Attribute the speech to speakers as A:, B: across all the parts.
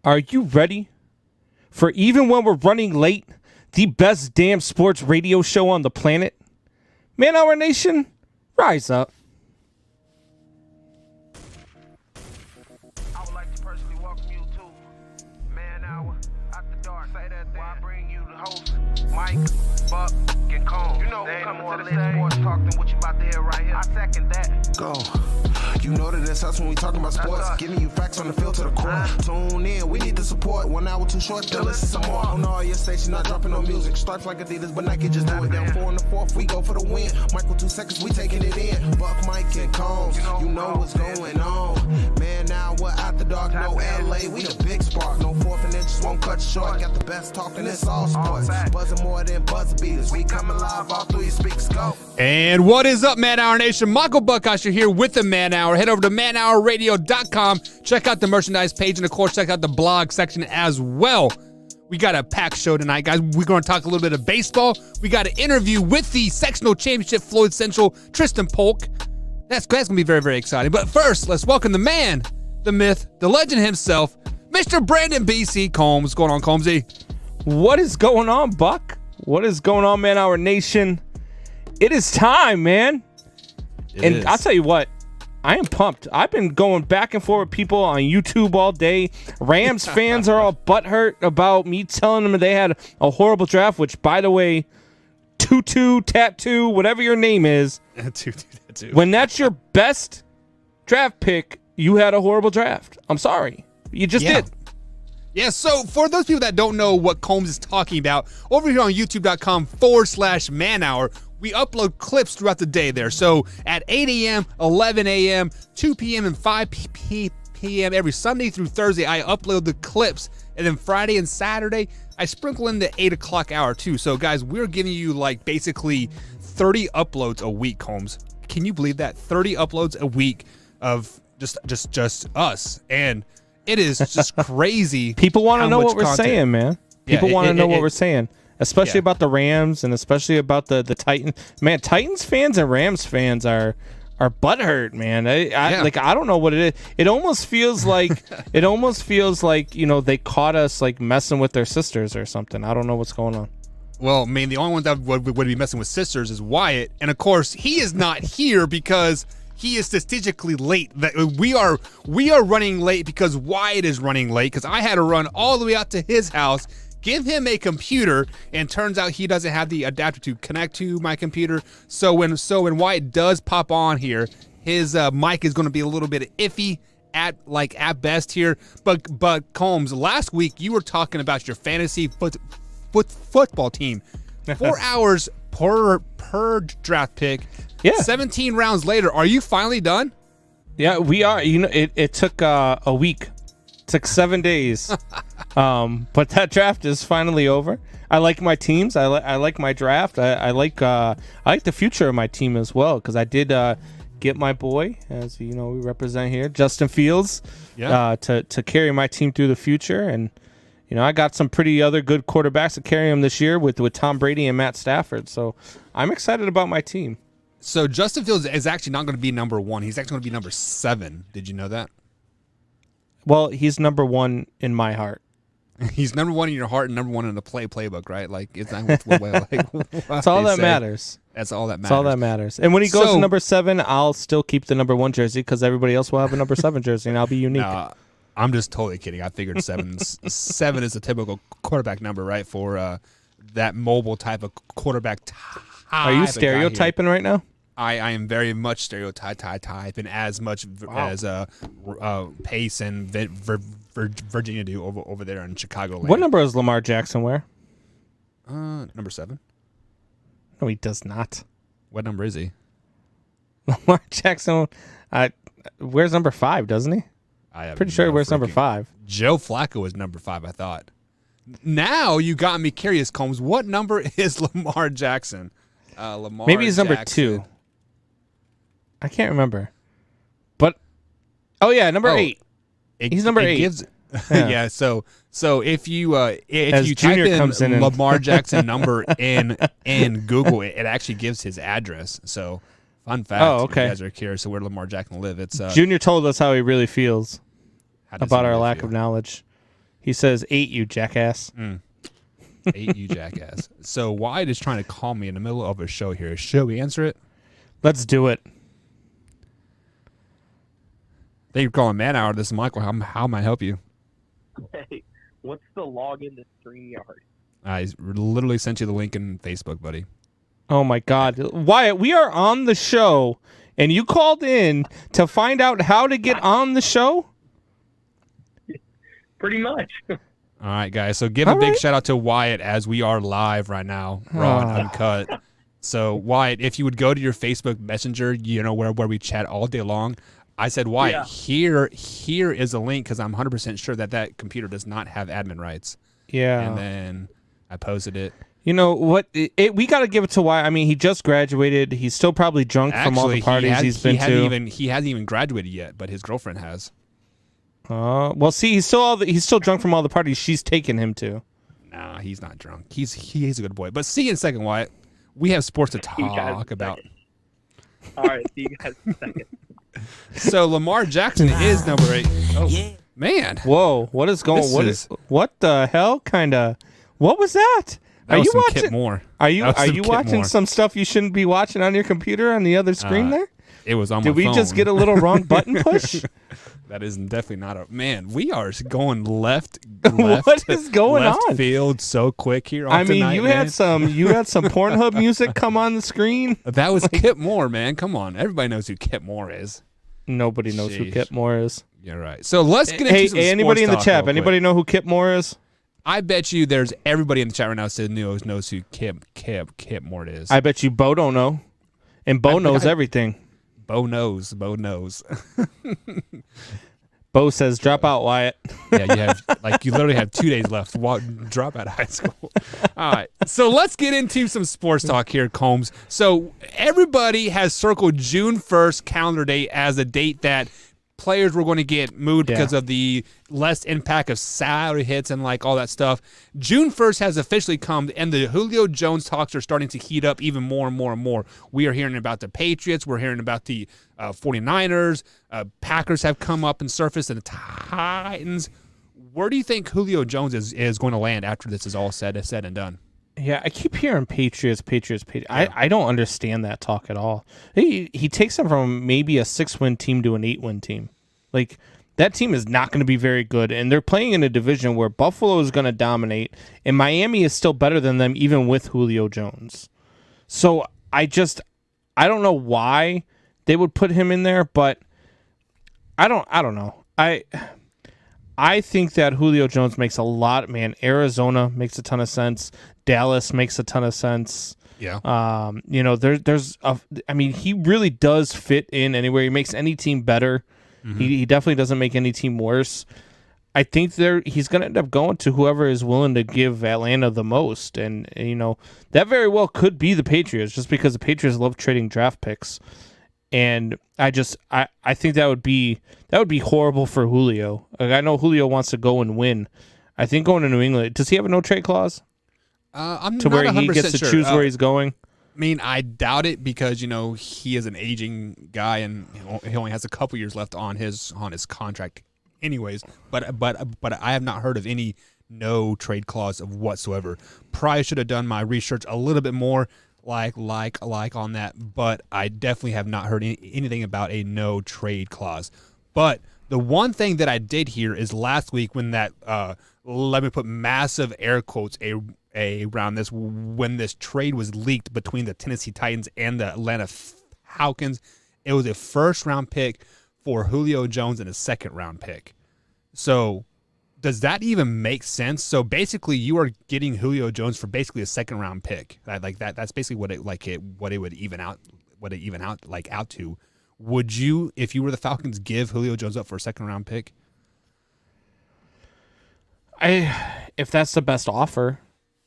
A: Are you ready for even when we're running late, the best damn sports radio show on the planet? Man Hour Nation, rise up.
B: I would like to personally welcome you to Man Hour After Dark. Say that while I bring you the host, Mike, Buck, and Cone. You know who's coming to the stage. Sports talk than what you about to hear right here. I second that.
C: Go. You know that it's us when we talking about sports. Giving you facts on the field to the court. Tune in, we need the support. 1 hour too short, then listen some more. On all your stations, not dropping no music. Stripes like Adidas, but Nike just do it. Down 4 in the 4th, we go for the win. Michael 2 seconds, we taking it in. Buck, Mike, and Combs, you know what's going on. Man, now we're After Dark, no LA, we the big spark. No 4th and inches won't cut you short. Got the best talking, it's all sports. Buzzing more than buzzer beaters. We coming live, all 3 speaks go.
D: And what is up, Man Hour Nation? Michael Buckosher here with the Man Hour. Head over to manhourradio.com. Check out the merchandise page, and of course, check out the blog section as well. We got a packed show tonight, guys. We're going to talk a little bit of baseball. We got an interview with the sectional championship Floyd Central, Tristan Polk. That's going to be very, very exciting. But first, let's welcome the man, the myth, the legend himself, Mr. Brandon B.C. Combs. What's going on, Combsy?
A: What is going on, Buck? What is going on, Man Hour Nation? It is time, man. I'll tell you what, I am pumped. I've been going back and forth with people on YouTube all day. Rams fans are all butthurt about me telling them they had a horrible draft, which, by the way, Tutu, Tattoo, whatever your name is, when that's your best draft pick, you had a horrible draft. I'm sorry. You just did.
D: Yeah, so for those people that don't know what Combs is talking about, over here on youtube.com/Man Hour, we upload clips throughout the day there. So at 8 a.m., 11 a.m., 2 p.m., and 5 p.m. every Sunday through Thursday, I upload the clips. And then Friday and Saturday, I sprinkle in the 8 o'clock hour too. So guys, we're giving you like basically 30 uploads a week, Combs. Can you believe that? 30 uploads a week of just us. And it is just crazy.
A: People want to know what we're saying, man. People want to know what we're saying. Especially about the Rams and especially about the Titans. Man, Titans fans and Rams fans are butthurt, man. I don't know what it is. It almost feels like you know, they caught us like messing with their sisters or something. I don't know what's going on.
D: Well, I mean, the only one that would be messing with sisters is Wyatt, and of course he is not here because he is strategically late. We are running late because Wyatt is running late because I had to run all the way out to his house, give him a computer, and turns out he doesn't have the adapter to connect to my computer. So when Wyatt does pop on here, his mic is going to be a little bit iffy at best here. But Combs, last week you were talking about your fantasy football team. 4 hours per draft pick.
A: Yeah.
D: 17 rounds later. Are you finally done?
A: Yeah, we are. You know, it took a week. It took 7 days. But that draft is finally over. I like my teams. I like my draft. I like the future of my team as well because I did get my boy, as you know, we represent here, Justin Fields, to carry my team through the future. And you know, I got some pretty other good quarterbacks to carry him this year with Tom Brady and Matt Stafford. So I'm excited about my team.
D: So Justin Fields is actually not going to be number 1. He's actually going to be number 7. Did you know that?
A: Well, he's number 1 in my heart.
D: He's number 1 in your heart and number 1 in the playbook, right? Like it's
A: that's all that matters.
D: That's all that matters.
A: That's all that matters. And when he goes to number 7, I'll still keep the number 1 jersey because everybody else will have a number 7 jersey, and I'll be unique.
D: I'm just totally kidding. I figured 7 is a typical quarterback number, right? For that mobile type of quarterback.
A: Are you stereotyping right now?
D: I am very much stereotyping as much as Pace and Virginia do over there in Chicago.
A: What number does Lamar Jackson wear?
D: Number 7.
A: No, he does not.
D: What number is he?
A: Lamar Jackson wears number 5, doesn't he? Pretty sure he wears number 5.
D: Joe Flacco is number 5, I thought. Now you got me curious, Combs. What number is Lamar Jackson?
A: Maybe he's number 2. I can't remember. But number 8. He's number 8.
D: Yeah. So if you type
A: Junior
D: in
A: comes in
D: Lamar Jackson number in Google, it actually gives his address. So fun fact.
A: Oh, okay.
D: If you guys are curious of where Lamar Jackson lives, it's
A: Junior told us how he really feels about our lack
D: of
A: knowledge. He says, 8, you jackass.
D: 8, you jackass. So Wyatt is trying to call me in the middle of a show here. Should we answer it?
A: Let's do it.
D: Thank you for calling Man Hour. This is Michael. How may I help you?
E: Hey, what's the login to StreamYard?
D: I literally sent you the link in Facebook, buddy.
A: Oh, my God. Wyatt, we are on the show, and you called in to find out how to get on the show?
E: Pretty much.
D: All right, guys. So give a big shout out to Wyatt as we are live right now, raw and uncut. So, Wyatt, if you would go to your Facebook Messenger, you know, where we chat all day long, I said, Wyatt, here is a link because I'm 100% sure that computer does not have admin rights.
A: Yeah.
D: And then I posted it.
A: You know what? We got to give it to Wyatt. I mean, he just graduated. He's still probably drunk from all the parties he's been to.
D: He hasn't even graduated yet, but his girlfriend has.
A: Well, see, he's still drunk from all the parties she's taken him to.
D: Nah, he's not drunk. He's a good boy. But see you in a second, Wyatt. We have sports to talk about.
E: All right, see you guys in a second.
D: So Lamar Jackson is number 8. Oh, man.
A: Whoa, what is going? What the hell? What was that?
D: Are you watching Kip Moore?
A: Are you watching some stuff you shouldn't be watching on your computer on the other screen there?
D: It was on my phone.
A: Did we just get a little wrong button push?
D: That is definitely not a man. We are going left.
A: What is going on?
D: Field so quick here.
A: I mean, you had some Pornhub music come on the screen.
D: That was Kip Moore, man. Come on, everybody knows who Kip Moore is.
A: Nobody knows who Kip Moore is.
D: You're right. So let's get into some
A: anybody in the
D: talk
A: chat? Anybody know who Kip Moore is?
D: I bet you there's everybody in the chat right now knows who Kip Moore is.
A: I bet you Bo don't know, and Bo knows everything.
D: Bo knows.
A: Bo says, "Drop out, Wyatt."
D: Yeah, you literally have 2 days left. Drop out of high school. All right, so let's get into some sports talk here, Combs. So everybody has circled June 1st calendar date as a date that players were going to get moved because of the less impact of salary hits and like all that stuff. June 1st has officially come, and the Julio Jones talks are starting to heat up even more and more and more. We are hearing about the Patriots. We're hearing about the 49ers. Packers have come up and surfaced, and the Titans. Where do you think Julio Jones is going to land after this is all said and done?
A: Yeah, I keep hearing Patriots. I don't understand that talk at all. He takes them from maybe a 6-win team to an 8-win team. Like, that team is not going to be very good, and they're playing in a division where Buffalo is going to dominate, and Miami is still better than them even with Julio Jones. So I don't know why they would put him in there, but I don't know. I think that Julio Jones makes a lot. Man, Arizona makes a ton of sense. Dallas makes a ton of sense.
D: Yeah.
A: He really does fit in anywhere. He makes any team better. Mm-hmm. He definitely doesn't make any team worse. I think he's going to end up going to whoever is willing to give Atlanta the most. And, that very well could be the Patriots, just because the Patriots love trading draft picks. And I think that would be horrible for Julio. Like, I know Julio wants to go and win. I think going to New England, does he have a no trade clause?
D: I'm
A: to
D: not
A: where he gets to
D: sure.
A: choose where he's going.
D: I mean, I doubt it because he is an aging guy and he only has a couple years left on his contract, anyways. But I have not heard of any no trade clause of whatsoever. Probably should have done my research a little bit more, like on that. But I definitely have not heard anything about a no trade clause. But the one thing that I did hear is last week when that let me put massive air quotes around this, when this trade was leaked between the Tennessee Titans and the Atlanta Falcons, it was a first-round pick for Julio Jones and a second-round pick. So does that even make sense? So basically, you are getting Julio Jones for basically a second-round pick. Like that. That's basically what it would even out to. Would you, if you were the Falcons, give Julio Jones up for a second-round pick?
A: If that's the best offer,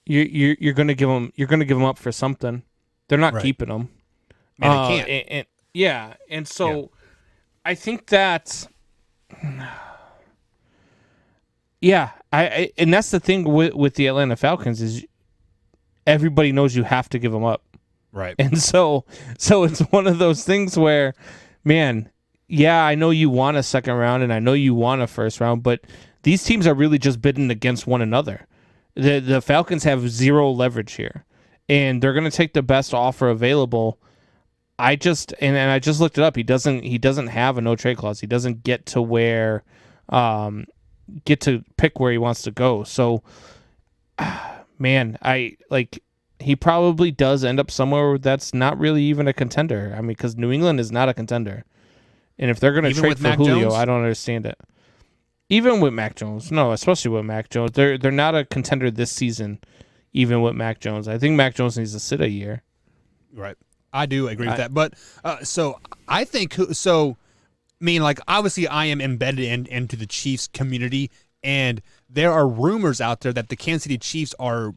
A: you're going to give him up for something. They're not keeping him.
D: And they can't.
A: And so I think that and that's the thing with the Atlanta Falcons is everybody knows you have to give them up.
D: Right.
A: And so it's one of those things where, man, I know you want a second round and I know you want a first round, but these teams are really just bidding against one another. The Falcons have zero leverage here, and they're going to take the best offer available. I just looked it up. He doesn't have a no trade clause. He doesn't get to pick where he wants to go. So, man, he probably does end up somewhere that's not really even a contender. I mean, because New England is not a contender, and if they're going to trade for Julio, Jones? I don't understand it. Even with Mac Jones, no, especially with Mac Jones, they're not a contender this season. Even with Mac Jones, I think Mac Jones needs to sit a year.
D: Right, I do agree with that. But so I think so. I mean, like, obviously, I am embedded into the Chiefs community, and there are rumors out there that the Kansas City Chiefs are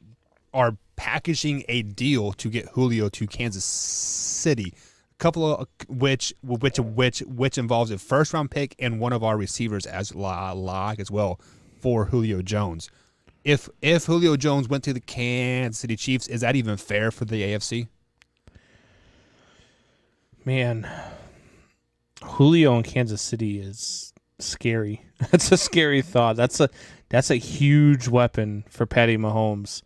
D: packaging a deal to get Julio to Kansas City. Couple of which involves a first round pick and one of our receivers as well for Julio Jones. If Julio Jones went to the Kansas City Chiefs, is that even fair for the AFC?
A: Man, Julio in Kansas City is scary. That's a scary thought. That's a huge weapon for Patty Mahomes.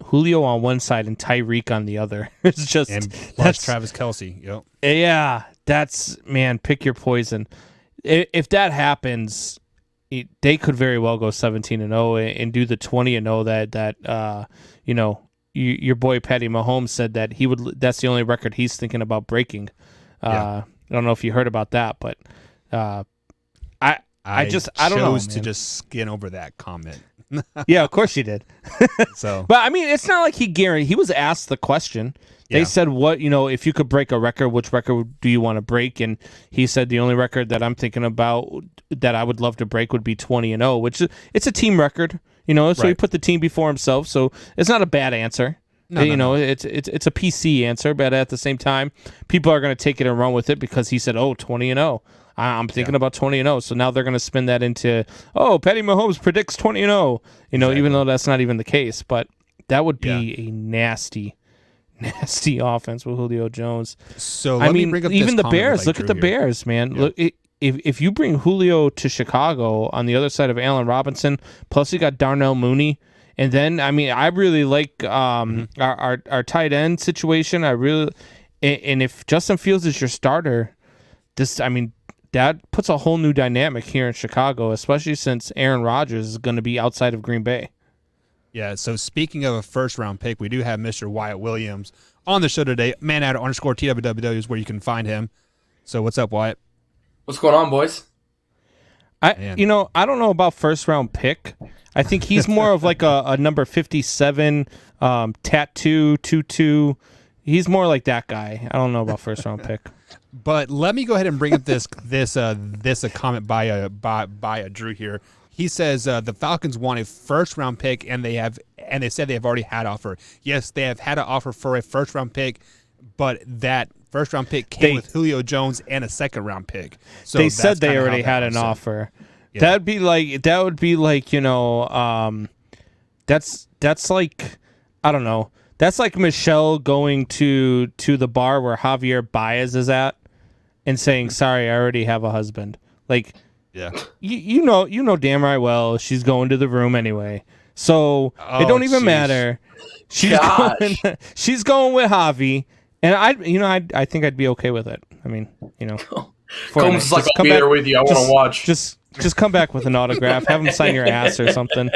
A: Julio on one side and Tyreek on the other. It's just
D: and plus Travis Kelce. Yep.
A: Yeah, pick your poison. If that happens, they could very well go 17-0 and do the 20-0 that your boy Patty Mahomes said that he would. That's the only record he's thinking about breaking. I don't know if you heard about that, but I don't know.
D: To just skin over that comment.
A: Yeah, of course you did.
D: So,
A: but I mean, it's not like he was asked the question. They said, "What if you could break a record, which record do you want to break?" And he said, "The only record that I'm thinking about that I would love to break would be 20-0, which it's a team record, So he put the team before himself, so it's not a bad answer. No. It's a PC answer, but at the same time, people are going to take it and run with it because he said, 20-0. I'm thinking about 20-0. So now they're going to spin that into, Patty Mahomes predicts 20-0. Exactly. Even though that's not even the case. But that would be a nasty offense with Julio Jones.
D: So let me bring up
A: even
D: this
A: the Bears.
D: like
A: look at the Bears, man.
D: Yeah.
A: Look, if you bring Julio to Chicago on the other side of Allen Robinson, plus you got Darnell Mooney. And then, I really like our tight end situation. And if Justin Fields is your starter, that puts a whole new dynamic here in Chicago, especially since Aaron Rodgers is going to be outside of Green Bay.
D: Yeah, so speaking of a first-round pick, we do have Mr. Wyatt Williams on the show today. _TWWW is where you can find him. So what's up, Wyatt?
F: What's going on, boys?
A: I don't know about first-round pick. I think he's more of like a number 57 tattoo 2-2. He's more like that guy. I don't know about first-round pick.
D: But let me go ahead and bring up this comment by Drew here. He says the Falcons want a first-round pick, and they said they have already had offer. Yes, they have had an offer for a first-round pick, but that first-round pick came with Julio Jones and a second-round pick. So
A: they said they already had an offer. Yeah. That would be like that's like, I don't know. That's like Michelle going to the bar where Javier Baez is at and saying, "Sorry, I already have a husband." Like,
D: yeah,
A: you know damn right well she's going to the room anyway. So it don't even matter. She's going with Javi, and I think I'd be okay with it. I mean,
F: Combs like, I'll be there with you. I want to watch.
A: Just come back with an autograph. Have him sign your ass or something.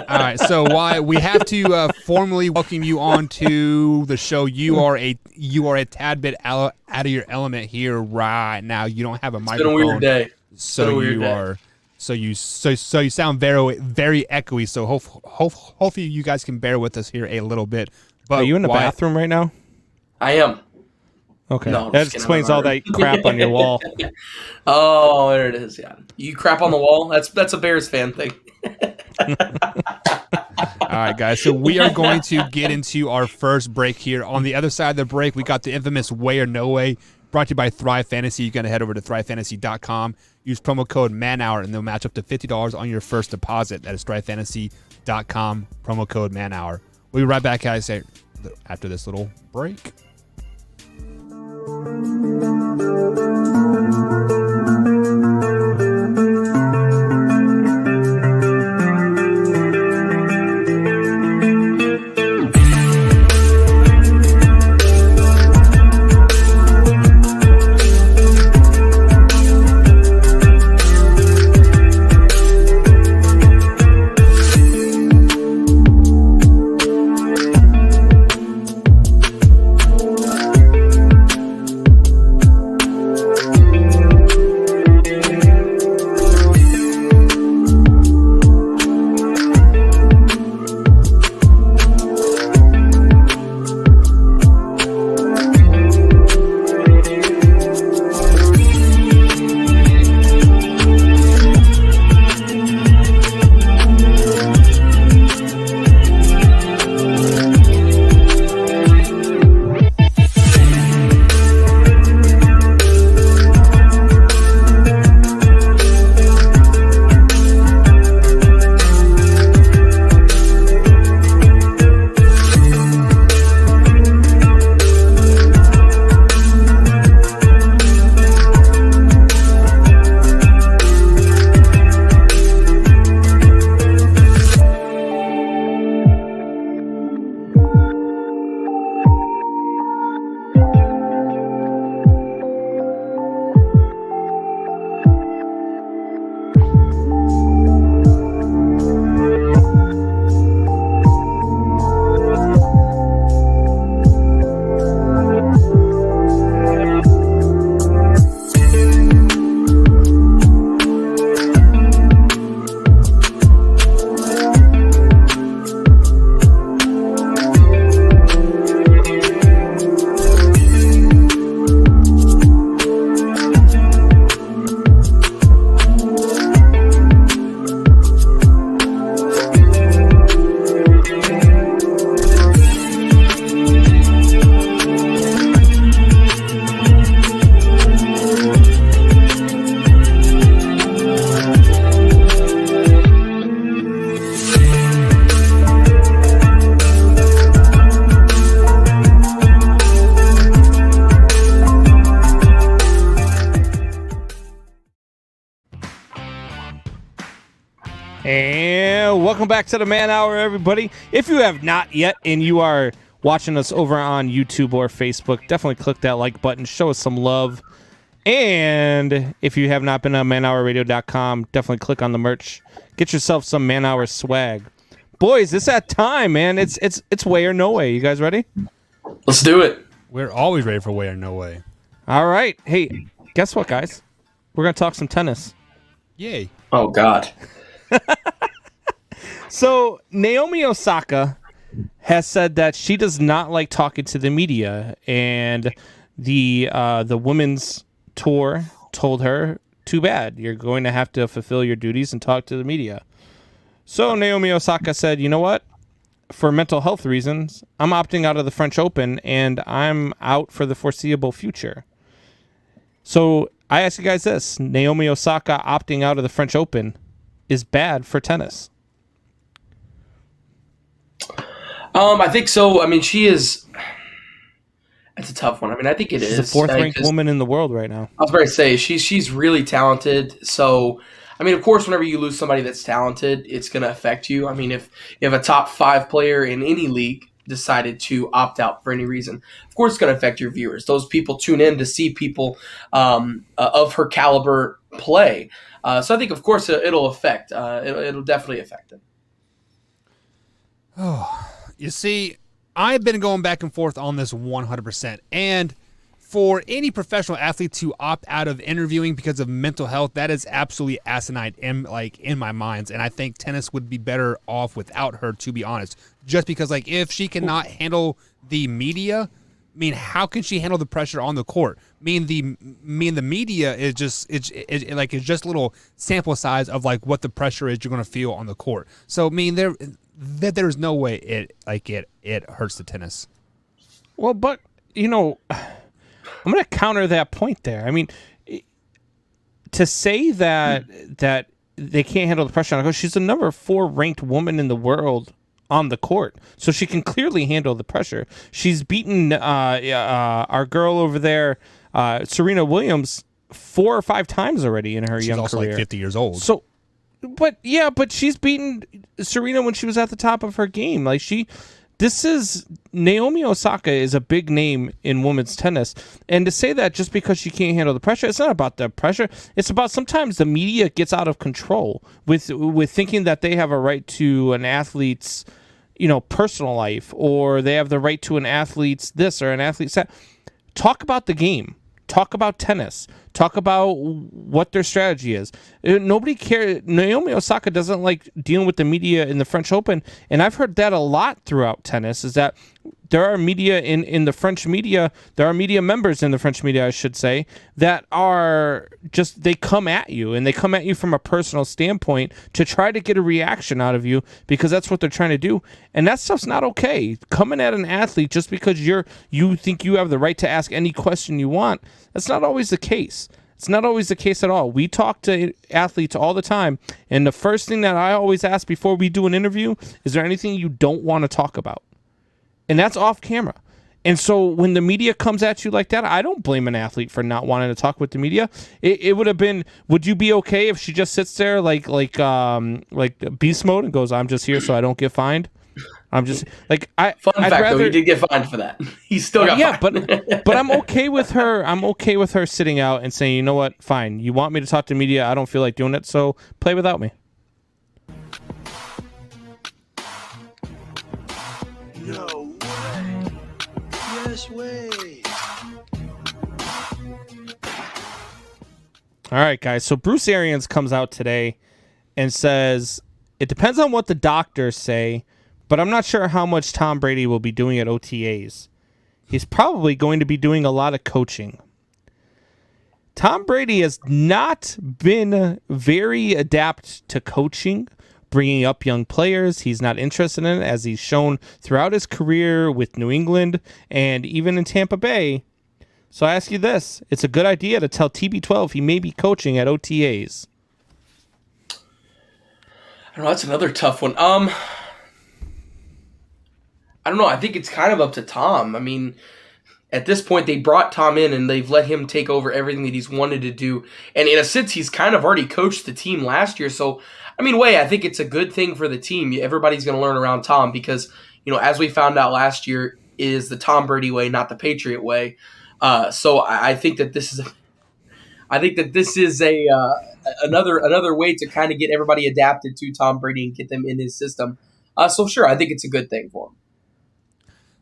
D: All right, so why we have to formally welcome you on to the show. You are a tad bit out of your element here right now. You don't have a microphone.
F: It's been a weird day.
D: So you sound very very echoey. So hopefully you guys can bear with us here a little bit. But
A: are you in the bathroom right now?
F: I am.
A: Okay, no, that explains all that crap on your wall.
F: Oh, there it is. Yeah, you crap on the wall. That's a Bears fan thing.
D: All right, guys. So we are going to get into our first break here. On the other side of the break, we got the infamous Way or No Way, brought to you by Thrive Fantasy. You're going to head over to thrivefantasy.com. Use promo code MANHOUR, and they'll match up to $50 on your first deposit. That is thrivefantasy.com, promo code MANHOUR. We'll be right back, guys, after this little break.
A: And welcome back to the Man Hour, everybody. If you have not yet and you are watching us over on YouTube or Facebook, definitely click that like button. Show us some love. And if you have not been on manhourradio.com, definitely click on the merch. Get yourself some Man Hour swag. Boys, it's that time, man. It's way or no way. You guys ready?
F: Let's do it.
D: We're always ready for way or no way.
A: All right. Hey, guess what, guys? We're going to talk some tennis.
D: Yay.
F: Oh, God.
A: So Naomi Osaka has said that she does not like talking to the media, and the women's tour told her, too bad, you're going to have to fulfill your duties and talk to the media. So Naomi Osaka said, you know what? For mental health reasons, I'm opting out of the French Open, and I'm out for the foreseeable future. So I ask you guys this: Naomi Osaka opting out of the French Open is bad for tennis?
F: I think so. I mean, she is. It's a tough one. I mean, I think
A: She's the fourth-ranked woman in the world right now.
F: I was about to say she's really talented. So, I mean, of course, whenever you lose somebody that's talented, it's going to affect you. I mean, if you have a top 5 player in any league decided to opt out for any reason, of course, it's going to affect your viewers. Those people tune in to see people of her caliber play. So I think, of course, it'll affect. It'll definitely affect it.
D: Oh, you see, I've been going back and forth on this 100%. And for any professional athlete to opt out of interviewing because of mental health, that is absolutely asinine in my mind. And I think tennis would be better off without her, to be honest. Just because, if she cannot handle the media, I mean, how can she handle the pressure on the court? The media is just it's just a little sample size of what the pressure is you're going to feel on the court. So there's no way it hurts the tennis.
A: Well, but I'm going to counter that point there. I mean, to say that they can't handle the pressure on her, she's the number 4 ranked woman in the world on the court, so she can clearly handle the pressure. She's beaten our girl over there, Serena Williams, 4 or 5 times already in her young career. She's also
D: 50 years old.
A: So, but she's beaten Serena when she was at the top of her game. Naomi Osaka is a big name in women's tennis, and to say that just because she can't handle the pressure, it's not about the pressure. It's about sometimes the media gets out of control with thinking that they have a right to an athlete's, personal life, or they have the right to an athlete's this or an athlete's that. Talk about the game. Talk about tennis. Talk about what their strategy is. Nobody cares. Naomi Osaka doesn't like dealing with the media in the French Open, and I've heard that a lot throughout tennis, is that there are media in the French media, there are media members in the French media, I should say, that are just, they come at you, and they come at you from a personal standpoint to try to get a reaction out of you, because that's what they're trying to do. And that stuff's not okay. Coming at an athlete just because you think you have the right to ask any question you want, that's not always the case. It's not always the case at all. We talk to athletes all the time, and the first thing that I always ask before we do an interview, is there anything you don't want to talk about? And that's off camera. And so when the media comes at you like that, I don't blame an athlete for not wanting to talk with the media. It would have been, would you be okay if she just sits there like beast mode and goes, I'm just here so I don't get fined? I'm just I'd
F: fact,
A: rather,
F: though, he did get fined for that. He still got fined.
A: but I'm okay with her. I'm okay with her sitting out and saying, you know what, fine. You want me to talk to media? I don't feel like doing it, so play without me.
G: No way. Yes way.
A: All right, guys. So Bruce Arians comes out today and says, it depends on what the doctors say, but I'm not sure how much Tom Brady will be doing at OTAs. He's probably going to be doing a lot of coaching. Tom Brady has not been very adept to coaching, bringing up young players. He's not interested in it, as he's shown throughout his career with New England and even in Tampa Bay. So I ask you this. It's a good idea to tell TB12 he may be coaching at OTAs.
F: I don't know. That's another tough one. I don't know. I think it's kind of up to Tom. I mean, At this point, they brought Tom in and they've let him take over everything that he's wanted to do. And in a sense, he's kind of already coached the team last year. So, I mean, I think it's a good thing for the team. Everybody's going to learn around Tom because, as we found out last year, it is the Tom Brady way, not the Patriot way. So I think that this is another way to kind of get everybody adapted to Tom Brady and get them in his system. So sure, I think it's a good thing for him.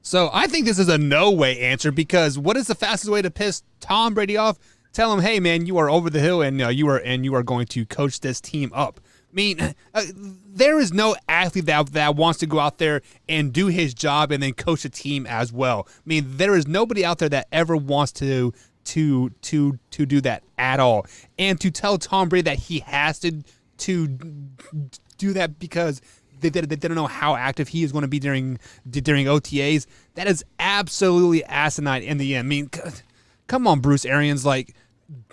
D: So I think this is a no way answer because what is the fastest way to piss Tom Brady off? Tell him, hey man, you are over the hill and you are going to coach this team up. I mean, there is no athlete that wants to go out there and do his job and then coach a team as well. I mean, there is nobody out there that ever wants to do that at all. And to tell Tom Brady that he has to do that because they don't know how active he is going to be during OTAs, that is absolutely asinine in the end. I mean, come on, Bruce Arians, like,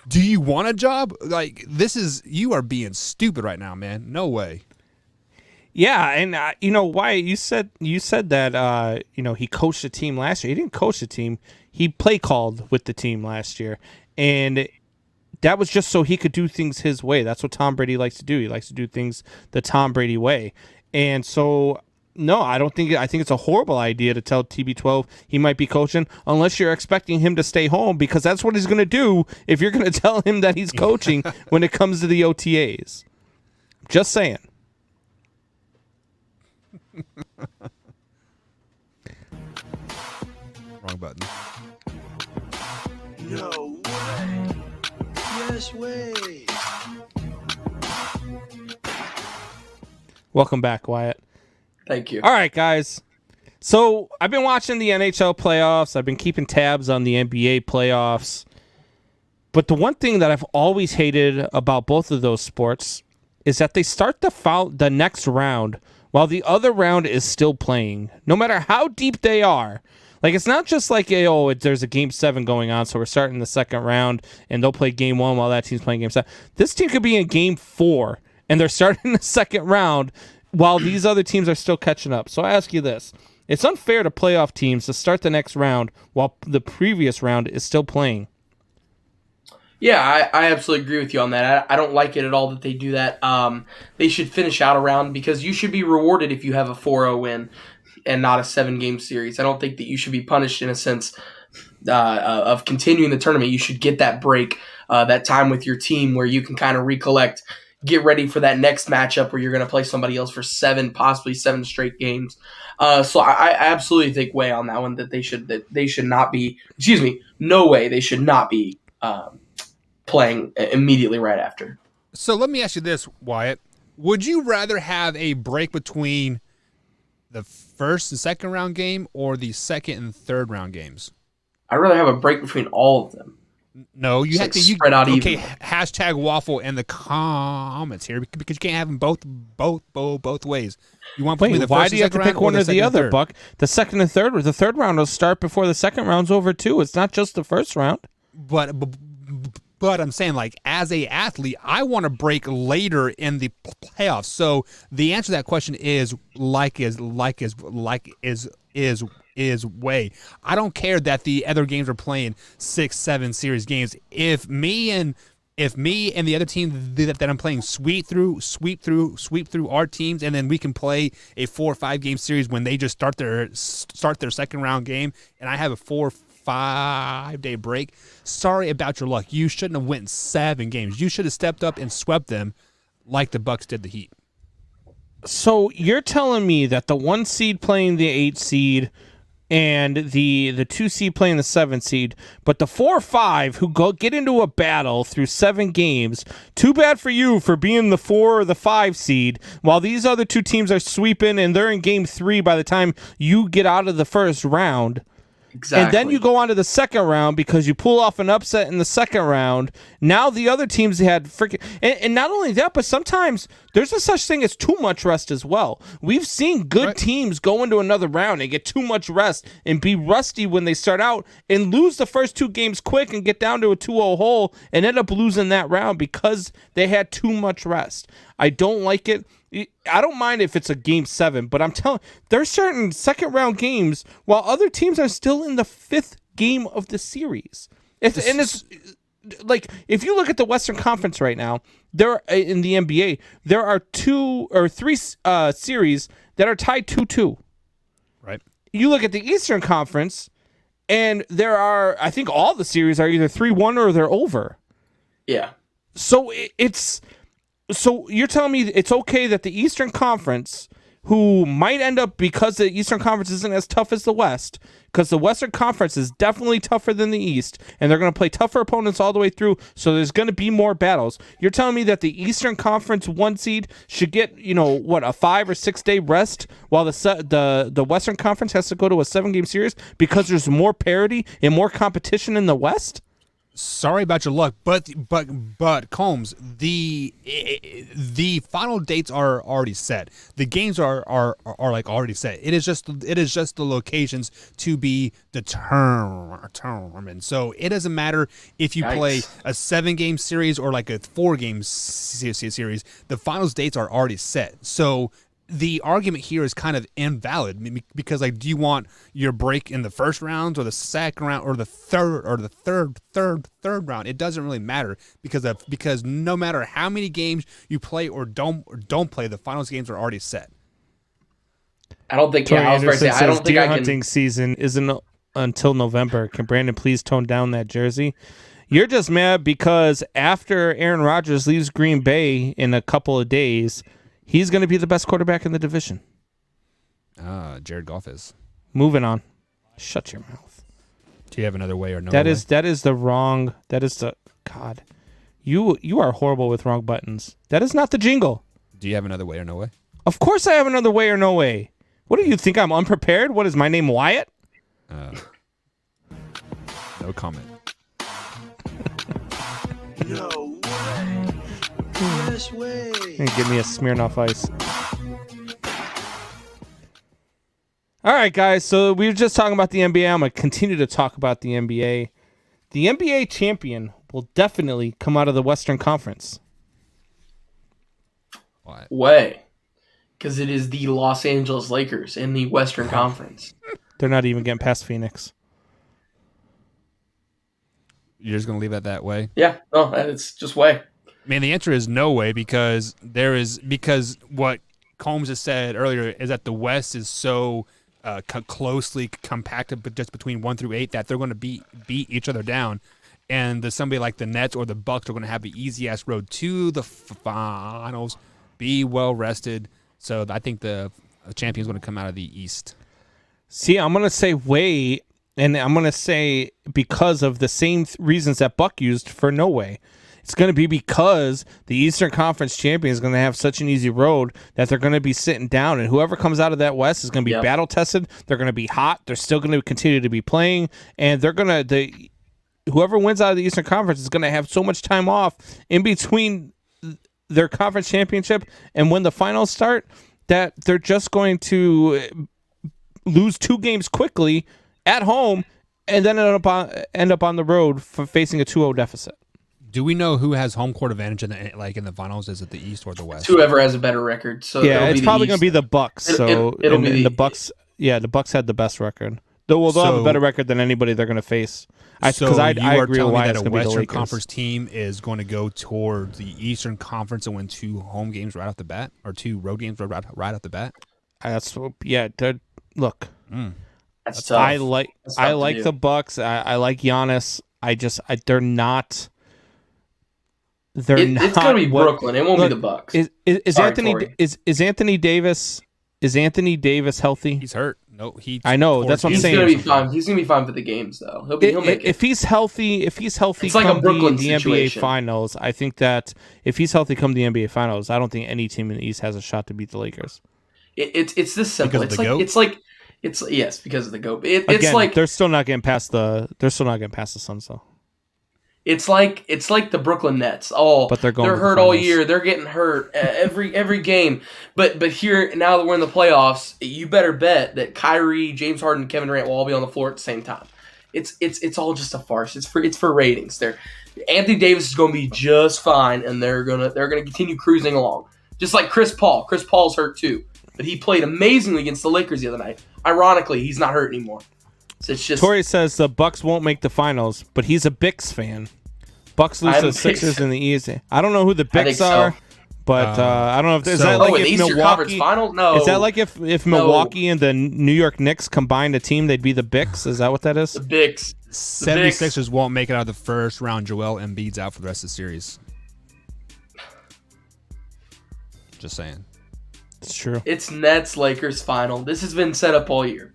D: do you want a job? Like, you are being stupid right now, man. No way.
A: Yeah, and Wyatt, you said that he coached the team last year. He didn't coach the team. He play called with the team last year, and that was just so he could do things his way. That's what Tom Brady likes to do. He likes to do things the Tom Brady way. And so, no, I think it's a horrible idea to tell TB12 he might be coaching unless you're expecting him to stay home, because that's what he's going to do if you're going to tell him that he's coaching when it comes to the OTAs. Just saying.
D: Wrong button.
G: No way. Yes way.
A: Welcome back, Wyatt.
F: Thank you.
A: All right, guys. So I've been watching the NHL playoffs. I've been keeping tabs on the NBA playoffs. But the one thing that I've always hated about both of those sports is that they start the next round while the other round is still playing, no matter how deep they are. Like, it's not just like, there's a Game 7 going on, so we're starting the second round, and they'll play Game 1 while that team's playing Game 7. This team could be in Game 4, and they're starting the second round while these other teams are still catching up. So I ask you this. It's unfair to playoff teams to start the next round while the previous round is still playing.
F: Yeah, I absolutely agree with you on that. I don't like it at all that they do that. They should finish out a round because you should be rewarded if you have a 4-0 win and not a 7-game series. I don't think that you should be punished in a sense of continuing the tournament. You should get that break, that time with your team where you can kind of recollect, get ready for that next matchup where you're going to play somebody else for possibly 7 straight games. So I absolutely think way on that one that they should not be. Excuse me, no way they should not be playing immediately right after.
D: So let me ask you this, Wyatt: would you rather have a break between the first and second round game or the second and third round games?
F: I'd rather have a break between all of them.
D: No, you have to
F: spread out
D: okay,
F: evenly.
D: hashtag waffle in the comments here because you can't have them both ways. You want
A: Wait, why do you have to pick one or the other, Buck? The second and third, the third round will start before the second round's over too. It's not just the first round.
D: But I'm saying, like, as a athlete, I want to break later in the playoffs. So the answer to that question is is way. I don't care that the other games are playing 6-7 series games. If me and the other team that I'm playing sweep through our teams, and then we can play a 4 or 5 game series when they just start their second round game, and I have a 4 or 5 day break. Sorry about your luck. You shouldn't have went 7 games. You should have stepped up and swept them like the Bucks did the Heat.
A: So you're telling me that the 1 seed playing the 8 seed and the 2 seed playing the 7 seed, but the 4 or 5 who get into a battle through 7 games, too bad for you for being the 4 or the 5 seed, while these other 2 teams are sweeping and they're in Game 3 by the time you get out of the first round.
F: Exactly.
A: And then you go on to the second round because you pull off an upset in the second round. Now the other teams had freaking... And not only that, but sometimes there's a such thing as too much rest as well. We've seen good teams go into another round and get too much rest and be rusty when they start out and lose the first 2 games quick and get down to a 2-0 hole and end up losing that round because they had too much rest. I don't like it. I don't mind if it's a Game 7, but I'm telling there's certain second round games while other teams are still in the 5th game of the series. It's like, if you look at the Western Conference right now, there in the NBA, there are 2 or 3 series that are tied 2-2.
D: Right.
A: You look at the Eastern Conference, and there are, I think all the series are either 3-1 or they're over.
F: Yeah.
A: So so you're telling me it's okay that the Eastern Conference, who might end up, because the Eastern Conference isn't as tough as the West, because the Western Conference is definitely tougher than the East, and they're going to play tougher opponents all the way through, so there's going to be more battles. You're telling me that the Eastern Conference 1 seed should get, a 5 or 6 day rest, while the Western Conference has to go to a 7-game series because there's more parity and more competition in the West?
D: Sorry about your luck, but Combs, the final dates are already set. The games are like already set. It is just the locations to be determined. So it doesn't matter if you play a 7-game series or like a 4-game series. The finals dates are already set. So the argument here is kind of invalid, because, like, do you want your break in the first round or the second round or the third round? It doesn't really matter, because no matter how many games you play or don't play, the finals games are already set.
F: I don't think.
A: Tony
F: Yeah, I was about to say.
A: Anderson
F: I don't
A: says
F: think
A: deer
F: I can.
A: hunting season isn't until November. Can Brandon please tone down that jersey? You're just mad because after Aaron Rodgers leaves Green Bay in a couple of days, he's going to be the best quarterback in the division.
D: Jared Goff is.
A: Moving on. Shut your mouth.
D: Do you have another way or no?
A: That is the wrong. That is the God. You are horrible with wrong buttons. That is not the jingle.
D: Do you have another way or no way?
A: Of course I have another way or no way. What do you think? I'm unprepared? What is my name, Wyatt?
D: No comment.
G: No way. Yes way.
A: And give me a Smirnoff Ice. All right, guys. So we were just talking about the NBA. I'm going to continue to talk about the NBA. The NBA champion will definitely come out of the Western Conference.
D: What?
F: Way. Because it is the Los Angeles Lakers in the Western Conference.
A: They're not even getting past Phoenix.
D: You're just going to leave it that way?
F: Yeah. No, it's just way.
D: Man, the answer is no way, because what Combs has said earlier is that the West is so closely compacted, but just between 1 through 8, that they're going to beat each other down, and somebody like the Nets or the Bucks are going to have the easy ass road to the finals, be well rested. So I think the champion is going to come out of the East.
A: See, I'm going to say way, and I'm going to say because of the same reasons that Buck used for no way. It's going to be because the Eastern Conference champion is going to have such an easy road that they're going to be sitting down, and whoever comes out of that West is going to be battle tested. They're going to be hot. They're still going to continue to be playing, and whoever wins out of the Eastern Conference is going to have so much time off in between their conference championship and when the finals start that they're just going to lose 2 games quickly at home and then end up on the road for facing a 2-0 deficit.
D: Do we know who has home court advantage in the finals? Is it the East or the West?
F: Whoever has a better record. So
A: yeah, it's probably going to be the Bucks. So
F: it'll be
A: the Bucks. Yeah, the Bucks had the best record. They'll have a better record than anybody they're going to face. I agree with
D: that a Western Conference team is going to go towards the Eastern Conference and win 2 home games right off the bat, or 2 road games right off the bat.
A: Look.
F: That's tough.
A: I like the Bucks. I like Giannis. They're not. It's
F: going to be Brooklyn. It won't be the Bucks.
A: Is Anthony Davis healthy?
D: He's hurt. No,
A: I know. That's what I'm saying.
F: He's going to be fine. He's going to be fine for the games, though. He'll make it.
A: If he's healthy,
F: it's like a Brooklyn
A: the
F: situation.
A: NBA Finals. I think that if he's healthy, come the NBA Finals, I don't think any team in the East has a shot to beat the Lakers.
F: It's this simple.
D: Because of the GOAT?
F: Yes, because of the GOAT.
A: They're still not getting past the Suns though.
F: It's like the Brooklyn Nets. But they're hurt all year. They're getting hurt every game. But here now that we're in the playoffs, you better bet that Kyrie, James Harden, and Kevin Durant will all be on the floor at the same time. It's all just a farce. It's for ratings. Anthony Davis is going to be just fine, and they're gonna continue cruising along. Just like Chris Paul. Chris Paul's hurt too, but he played amazingly against the Lakers the other night. Ironically, he's not hurt anymore. So it's just
A: Tori says the Bucks won't make the finals, but he's a Bix fan. Bucks lose
F: I'm
A: to
F: a
A: the
F: Bix
A: Sixers
F: fan.
A: in the East. I don't know who the
F: I think
A: Bix are,
F: so.
A: but I don't know if is
D: so-
A: that
F: Oh,
A: like
F: in the
A: if
F: Eastern Conference
A: Milwaukee.
F: Finals? No.
A: Is that like if Milwaukee and the New York Knicks combined a team, they'd be the Bix? Is that what that is?
F: the Bix?
D: 76ers won't make it out of the first round. Joel Embiid's out for the rest of the series. Just saying.
A: It's true.
F: It's Nets Lakers final. This has been set up all year.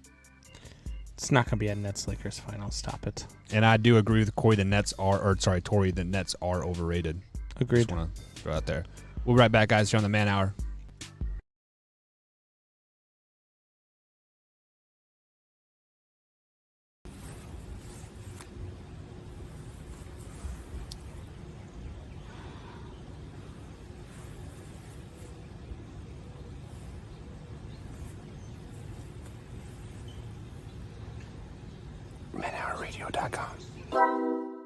A: It's not gonna be a Nets Lakers final. Stop it.
D: And I do agree with Corey. Tori, the Nets are overrated.
A: Agreed.
D: Just want to throw out there. We'll be right back, guys. Here on the Man Hour.
C: ManHourRadio.com.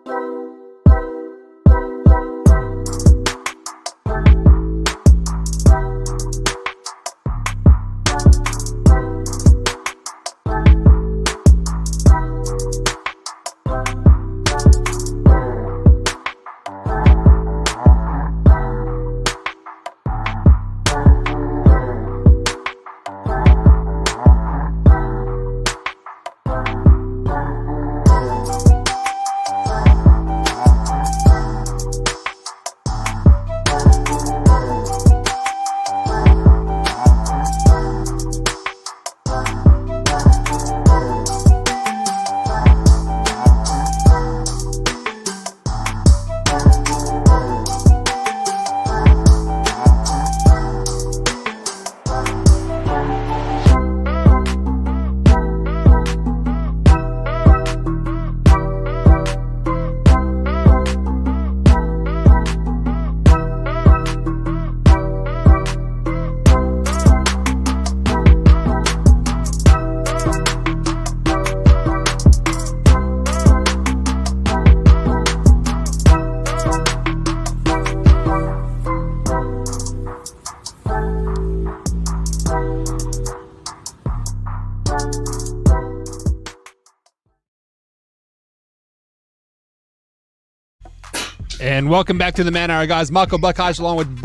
D: And welcome back to the Man Hour, guys. Marco Buckeyes along with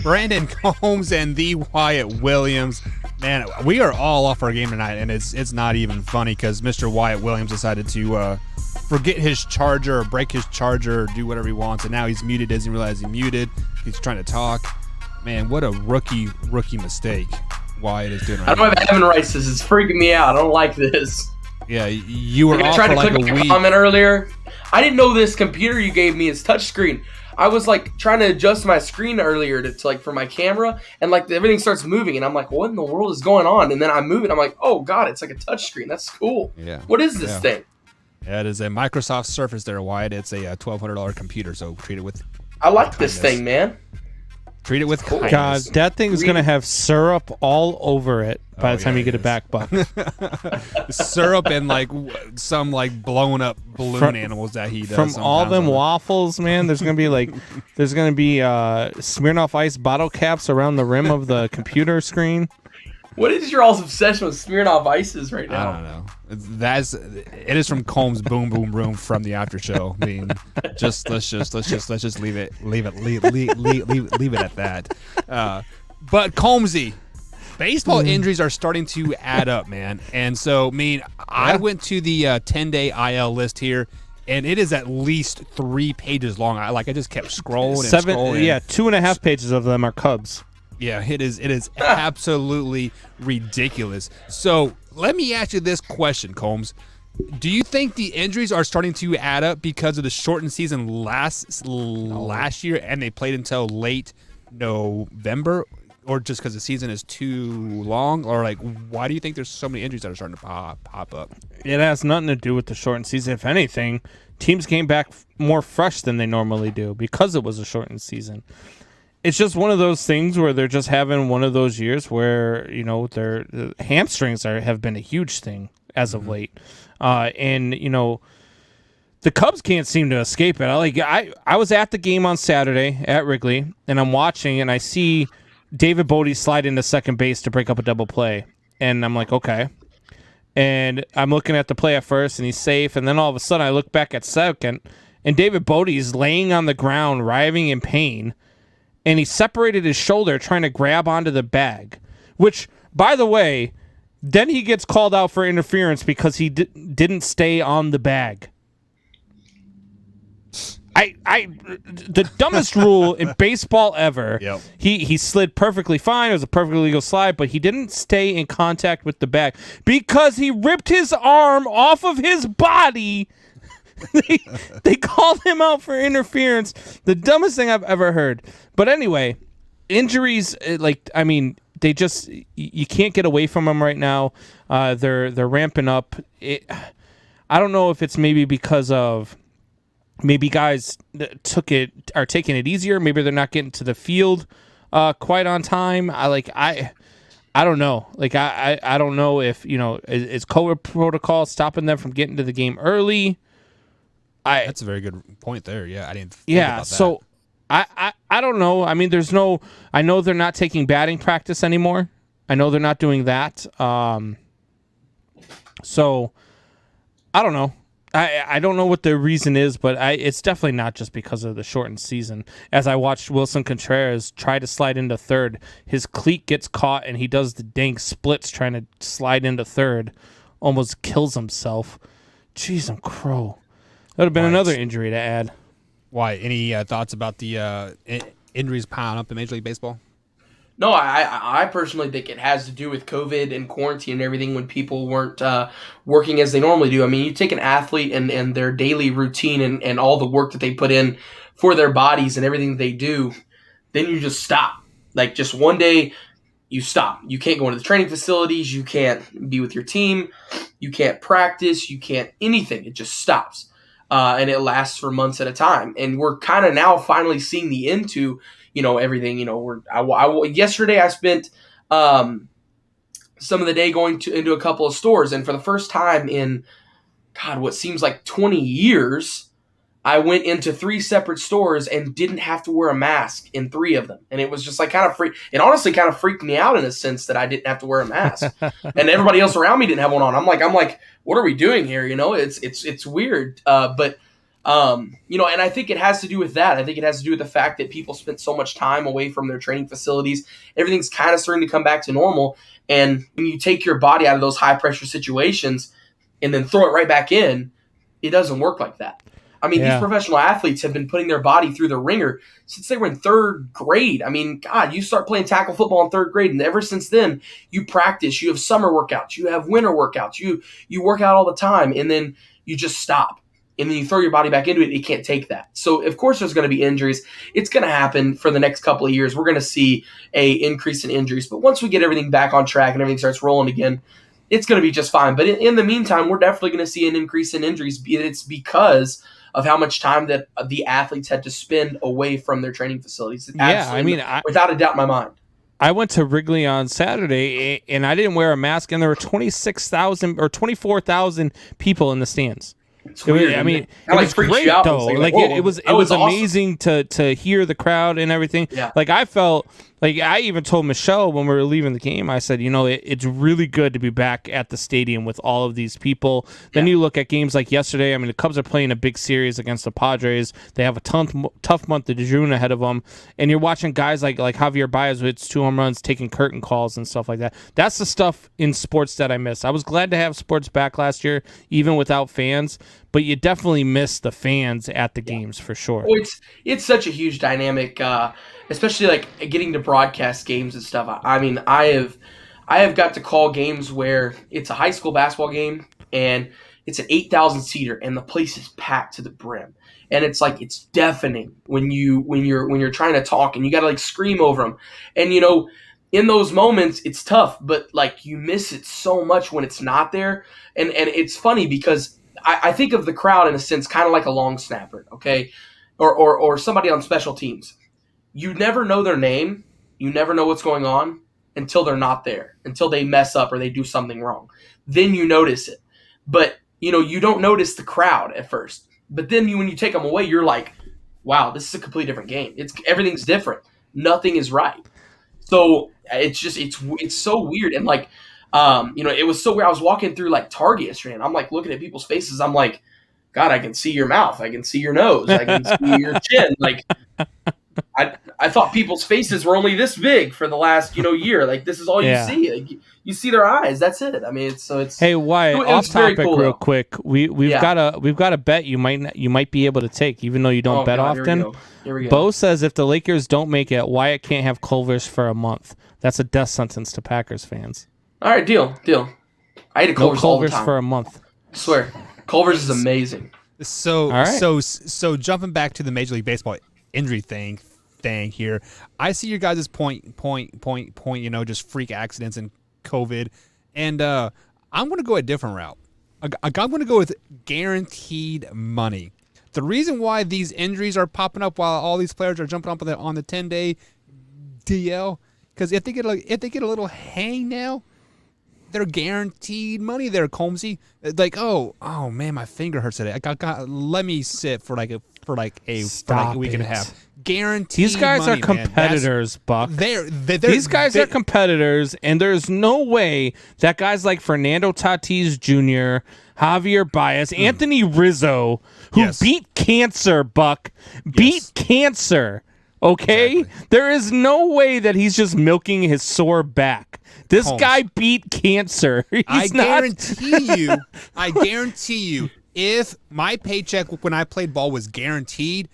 D: Brandon Combs and the Wyatt Williams. Man, we are all off our game tonight, and it's not even funny because Mr. Wyatt Williams decided to forget his charger or break his charger or do whatever he wants, and now he's muted, doesn't realize he's muted. He's trying to talk. Man, what a rookie mistake Wyatt is doing right
F: I don't
D: now.
F: have Evan Rice. This is freaking me out. I don't like this.
D: Yeah, you were
F: I
D: off
F: tried
D: for
F: to
D: like
F: click
D: a
F: on
D: week.
F: your comment earlier. I didn't know this computer you gave me is touchscreen. I was like trying to adjust my screen earlier to like for my camera, and like everything starts moving, and I'm like, what in the world is going on? And then I move it. I'm like, oh god, it's like a touchscreen. That's cool.
D: Yeah.
F: What is this
D: Yeah.
F: thing?
D: Yeah, it is a Microsoft Surface there, Wyatt. It's a $1,200 computer, so treat it with
F: I like this
D: kindness.
F: thing, man.
D: Treat it with kindness.
A: God, that thing is gonna have syrup all over it by
D: Oh,
A: the time
D: yeah,
A: you get
D: it
A: it back, Buck.
D: Syrup and like some like blown up balloon
A: From-
D: animals that he does.
A: From all
D: sometimes
A: them
D: on it.
A: waffles, man, there's gonna be Smirnoff Ice bottle caps around the rim of the computer screen.
F: What is your all's obsession with Smirnoff Ices right
D: I
F: now?
D: don't know. It is from Combs Boom Boom Room from the after show. I mean, let's just leave it at that. But Combsy, baseball injuries are starting to add up, man. And so, I mean, I went to the 10-day IL list here, and it is at least 3 pages long. I just kept scrolling and scrolling.
A: 2.5 pages of them are Cubs.
D: Yeah, it is absolutely ridiculous. So let me ask you this question, Combs. Do you think the injuries are starting to add up because of the shortened season last year and they played until late November, or just because the season is too long, or like why do you think there's so many injuries that are starting to pop up?
A: It has nothing to do with the shortened season. If anything, teams came back more fresh than they normally do because it was a shortened season. It's just one of those things where they're just having one of those years where, you know, their hamstrings have been a huge thing as of late. And, you know, the Cubs can't seem to escape it. I was at the game on Saturday at Wrigley, and I'm watching, and I see David Bodie slide into second base to break up a double play. And I'm like, okay. and I'm looking at the play at first, and he's safe, and then all of a sudden I look back at second, and David Bodie is laying on the ground, writhing in pain, and he separated his shoulder trying to grab onto the bag, which, by the way, then he gets called out for interference because he didn't stay on the bag. The dumbest rule in baseball ever.
D: Yep.
A: He slid perfectly fine. It was a perfectly legal slide, but he didn't stay in contact with the bag because he ripped his arm off of his body. They called him out for interference. The dumbest thing I've ever heard. But anyway, injuries, they just, you can't get away from them right now. They're ramping up. I don't know if it's maybe because of maybe guys are taking it easier. Maybe they're not getting to the field quite on time. I don't know. I don't know if, is COVID protocol stopping them from getting to the game early?
D: That's a very good point there. Yeah, I didn't think about that.
A: So I don't know. I mean, I know they're not taking batting practice anymore. I know they're not doing that. So I don't know. I don't know what the reason is, but it's definitely not just because of the shortened season. As I watched Wilson Contreras try to slide into third, his cleat gets caught and he does the dang splits trying to slide into third, almost kills himself. Jeez, I'm crow. That would have been another injury to add.
D: Why? Any thoughts about the injuries piling up in Major League Baseball?
F: No, I personally think it has to do with COVID and quarantine and everything when people weren't working as they normally do. I mean, you take an athlete and their daily routine and all the work that they put in for their bodies and everything that they do, then you just stop. Like, just one day, you stop. You can't go into the training facilities. You can't be with your team. You can't practice. You can't anything. It just stops. And it lasts for months at a time. And we're kind of now finally seeing the end to, everything. Yesterday I spent some of the day going into a couple of stores, and for the first time in, what seems like 20 years, I went into 3 separate stores and didn't have to wear a mask in 3 of them. And it was just like it honestly kind of freaked me out in a sense that I didn't have to wear a mask. And everybody else around me didn't have one on. I'm like, what are we doing here? It's weird. And I think it has to do with that. I think it has to do with the fact that people spent so much time away from their training facilities. Everything's kind of starting to come back to normal. And when you take your body out of those high pressure situations and then throw it right back in, it doesn't work like that. I mean, These professional athletes have been putting their body through the ringer since they were in 3rd grade. I mean, God, you start playing tackle football in 3rd grade, and ever since then, you practice. You have summer workouts. You have winter workouts. You work out all the time, and then you just stop. And then you throw your body back into it. It can't take that. So, of course, there's going to be injuries. It's going to happen for the next couple of years. We're going to see a increase in injuries. But once we get everything back on track and everything starts rolling again, it's going to be just fine. But in the meantime, we're definitely going to see an increase in injuries. It's because of how much time that the athletes had to spend away from their training facilities. Without a doubt in my mind.
A: I went to Wrigley on Saturday, and I didn't wear a mask, and there were 26,000 or 24,000 people in the stands.
F: It's weird.
A: It was great though. It was awesome. Amazing to hear the crowd and everything.
F: Yeah.
A: I felt like I even told Michelle when we were leaving the game, I said, it's really good to be back at the stadium with all of these people. Then you look at games like yesterday. I mean, the Cubs are playing a big series against the Padres. They have a tough month of June ahead of them, and you're watching guys like Javier Baez with 2 home runs, taking curtain calls and stuff like that. That's the stuff in sports that I miss. I was glad to have sports back last year, even without fans. But you definitely miss the fans at the games for sure.
F: Well, it's such a huge dynamic, especially getting to broadcast games and stuff. I mean, I have got to call games where it's a high school basketball game and it's an 8,000 seater and the place is packed to the brim, and it's deafening when you're trying to talk and you got to scream over them, and in those moments it's tough, but you miss it so much when it's not there, and it's funny because I think of the crowd in a sense kind of like a long snapper, okay? Or somebody on special teams. You never know their name. You never know what's going on until they're not there, until they mess up or they do something wrong. Then you notice it. But, you don't notice the crowd at first. But then when you take them away, you're like, wow, this is a completely different game. Everything's different. Nothing is right. So it's so weird. And It was so weird. I was walking through like Target yesterday, and I'm like looking at people's faces. I'm like, God, I can see your mouth. I can see your nose. I can see your chin. Like, I thought people's faces were only this big for the last year. Like, this is all you see. Like, you see their eyes. That's it. I mean, it's.
A: Hey, Wyatt, off topic real quick. We've got a bet you might be able to take, even though you don't bet often.
F: Here we go.
A: Bo says if the Lakers don't make it, Wyatt can't have Culver's for a month. That's a death sentence to Packers fans.
F: All right, deal. I ate a Culver's all the time.
A: For a month.
F: I swear, Culver's is amazing.
D: So jumping back to the Major League Baseball injury thing here, I see your guys' point. Just freak accidents and COVID, and I'm going to go a different route. I'm going to go with guaranteed money. The reason why these injuries are popping up while all these players are jumping up on the 10-day DL, because if they get a little hang now, they're guaranteed money there, Combsy. Like, oh man, my finger hurts today. Let me sit for like a week and a half. Guaranteed.
A: These guys
D: money,
A: are competitors, Buck. These guys are competitors, and there's no way that guys like Fernando Tatis Jr., Javier Baez, Anthony Rizzo, who beat cancer, Buck, beat cancer. Okay? Exactly. There is no way that he's just milking his sore back. This guy beat cancer. I
D: guarantee you, if my paycheck when I played ball was guaranteed,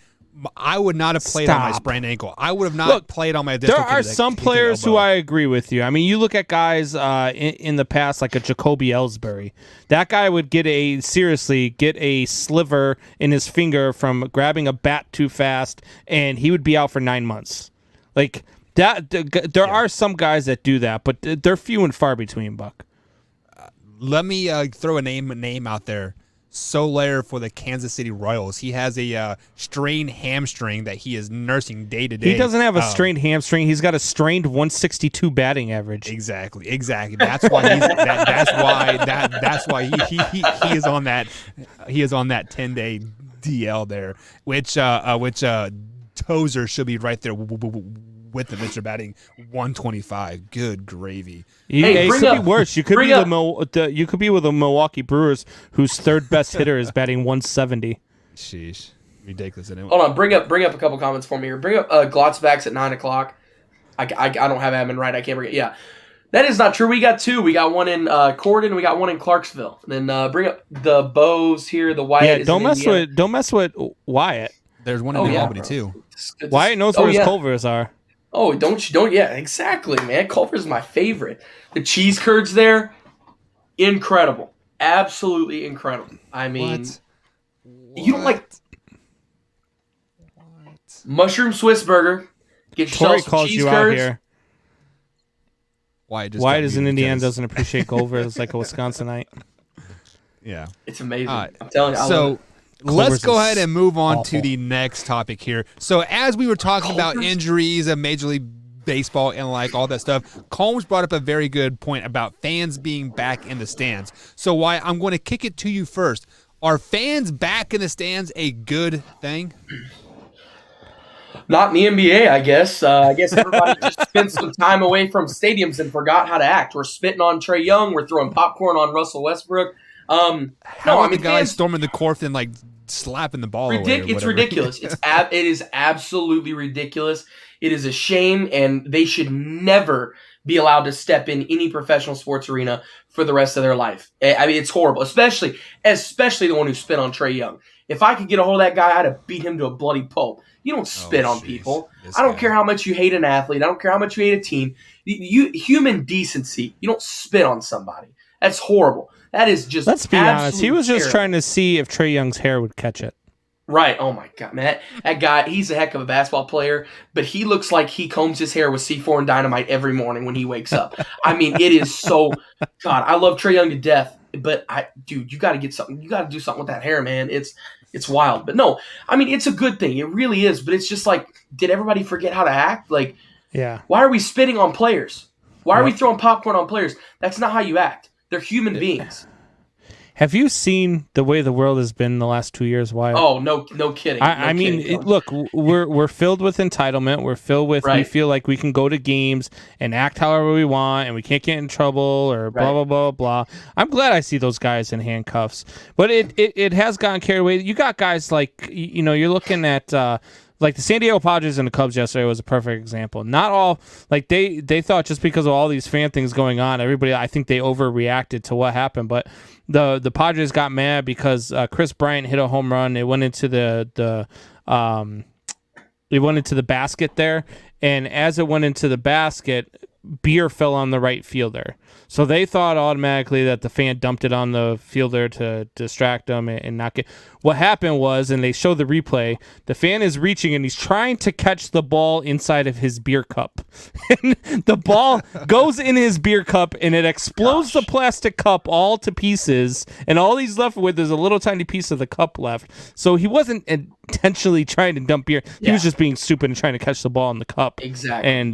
D: I would not have played on my sprained ankle. I would have not played on my dislocated.
A: There are some players who I agree with you. I mean, you look at guys in the past like a Jacoby Ellsbury. That guy would get a sliver in his finger from grabbing a bat too fast, and he would be out for 9 months. Like that, there are some guys that do that, but they're few and far between, Buck.
D: Let me throw a name out there. Soler for the Kansas City Royals. He has a strained hamstring that he is nursing day to day.
A: He doesn't have a strained hamstring. He's got a strained 162 batting average.
D: Exactly. That's why that's why he is on that 10-day DL there, which Tozer should be right there with the Mr. Batting 125. Good gravy.
A: It could be worse. You could be with the Milwaukee Brewers, whose third best hitter is batting 170.
D: Sheesh, ridiculous. Anyway.
F: Hold on, bring up a couple comments for me here. Bring up Glotzbacks at 9:00. I don't have admin right. I can't bring it. Yeah, that is not true. We got two. We got one in Corden. We got one in Clarksville. And then bring up the Bows here. The Wyatt.
A: Yeah, don't mess with Wyatt.
D: There's one in Albany too.
A: Wyatt knows where his Culvers are.
F: Oh, don't yeah, exactly, man. Culver's my favorite. The cheese curds there, incredible. Absolutely incredible. I mean, you don't like mushroom Swiss burger. Get yourself some cheese curds.
A: Wyatt is in Indiana, doesn't appreciate Culver's like a Wisconsinite.
D: Yeah.
F: It's amazing. I'm telling you.
D: So let's go ahead and move on to the next topic here. So as we were talking about injuries of Major League Baseball and like all that stuff, Combs brought up a very good point about fans being back in the stands. So why I'm going to kick it to you first. Are fans back in the stands a good thing?
F: Not in the NBA, I guess. I guess everybody just spent some time away from stadiums and forgot how to act. We're spitting on Trae Young. We're throwing popcorn on Russell Westbrook.
D: How are the guys storming the court and like slapping the ball away?
F: It's ridiculous. It is absolutely ridiculous. It is a shame, and they should never be allowed to step in any professional sports arena for the rest of their life. I mean, it's horrible, especially the one who spit on Trae Young. If I could get a hold of that guy, I'd have beat him to a bloody pulp. You don't spit on people. I don't care how much you hate an athlete. I don't care how much you hate a team. Human decency. You don't spit on somebody. That's horrible. That is just.
A: Let's be honest. He was just trying to see if Trae Young's hair would catch it.
F: Right. Oh my God, man. That guy, he's a heck of a basketball player, but he looks like he combs his hair with C4 and dynamite every morning when he wakes up. I mean, it is so. God, I love Trae Young to death, but dude, you got to get something. You got to do something with that hair, man. It's wild. But no, I mean, it's a good thing. It really is. But it's just like, did everybody forget how to act? Like,
A: yeah.
F: Why are we spitting on players? Why are we throwing popcorn on players? That's not how you act. They're human beings.
A: Have you seen the way the world has been the last 2 years? Why?
F: Oh, no kidding.
A: I
F: No
A: mean,
F: kidding.
A: look, we're filled with entitlement. We're filled with we
F: Right.
A: feel like we can go to games and act however we want, and we can't get in trouble or blah
F: Right.
A: blah blah blah. I'm glad I see those guys in handcuffs, but it has gotten carried away. You got guys like you're looking at. Like the San Diego Padres and the Cubs yesterday was a perfect example. Not all like they thought just because of all these fan things going on, everybody I think they overreacted to what happened. But the Padres got mad because Chris Bryant hit a home run. It went into the basket there, and as it went into the basket, beer fell on the right fielder. So they thought automatically that the fan dumped it on the fielder to distract them and not get. What happened was, and they show the replay, the fan is reaching and he's trying to catch the ball inside of his beer cup. And the ball goes in his beer cup and it explodes the plastic cup all to pieces. And all he's left with is a little tiny piece of the cup left. So he wasn't intentionally trying to dump beer. He was just being stupid and trying to catch the ball in the cup.
F: Exactly.
A: And,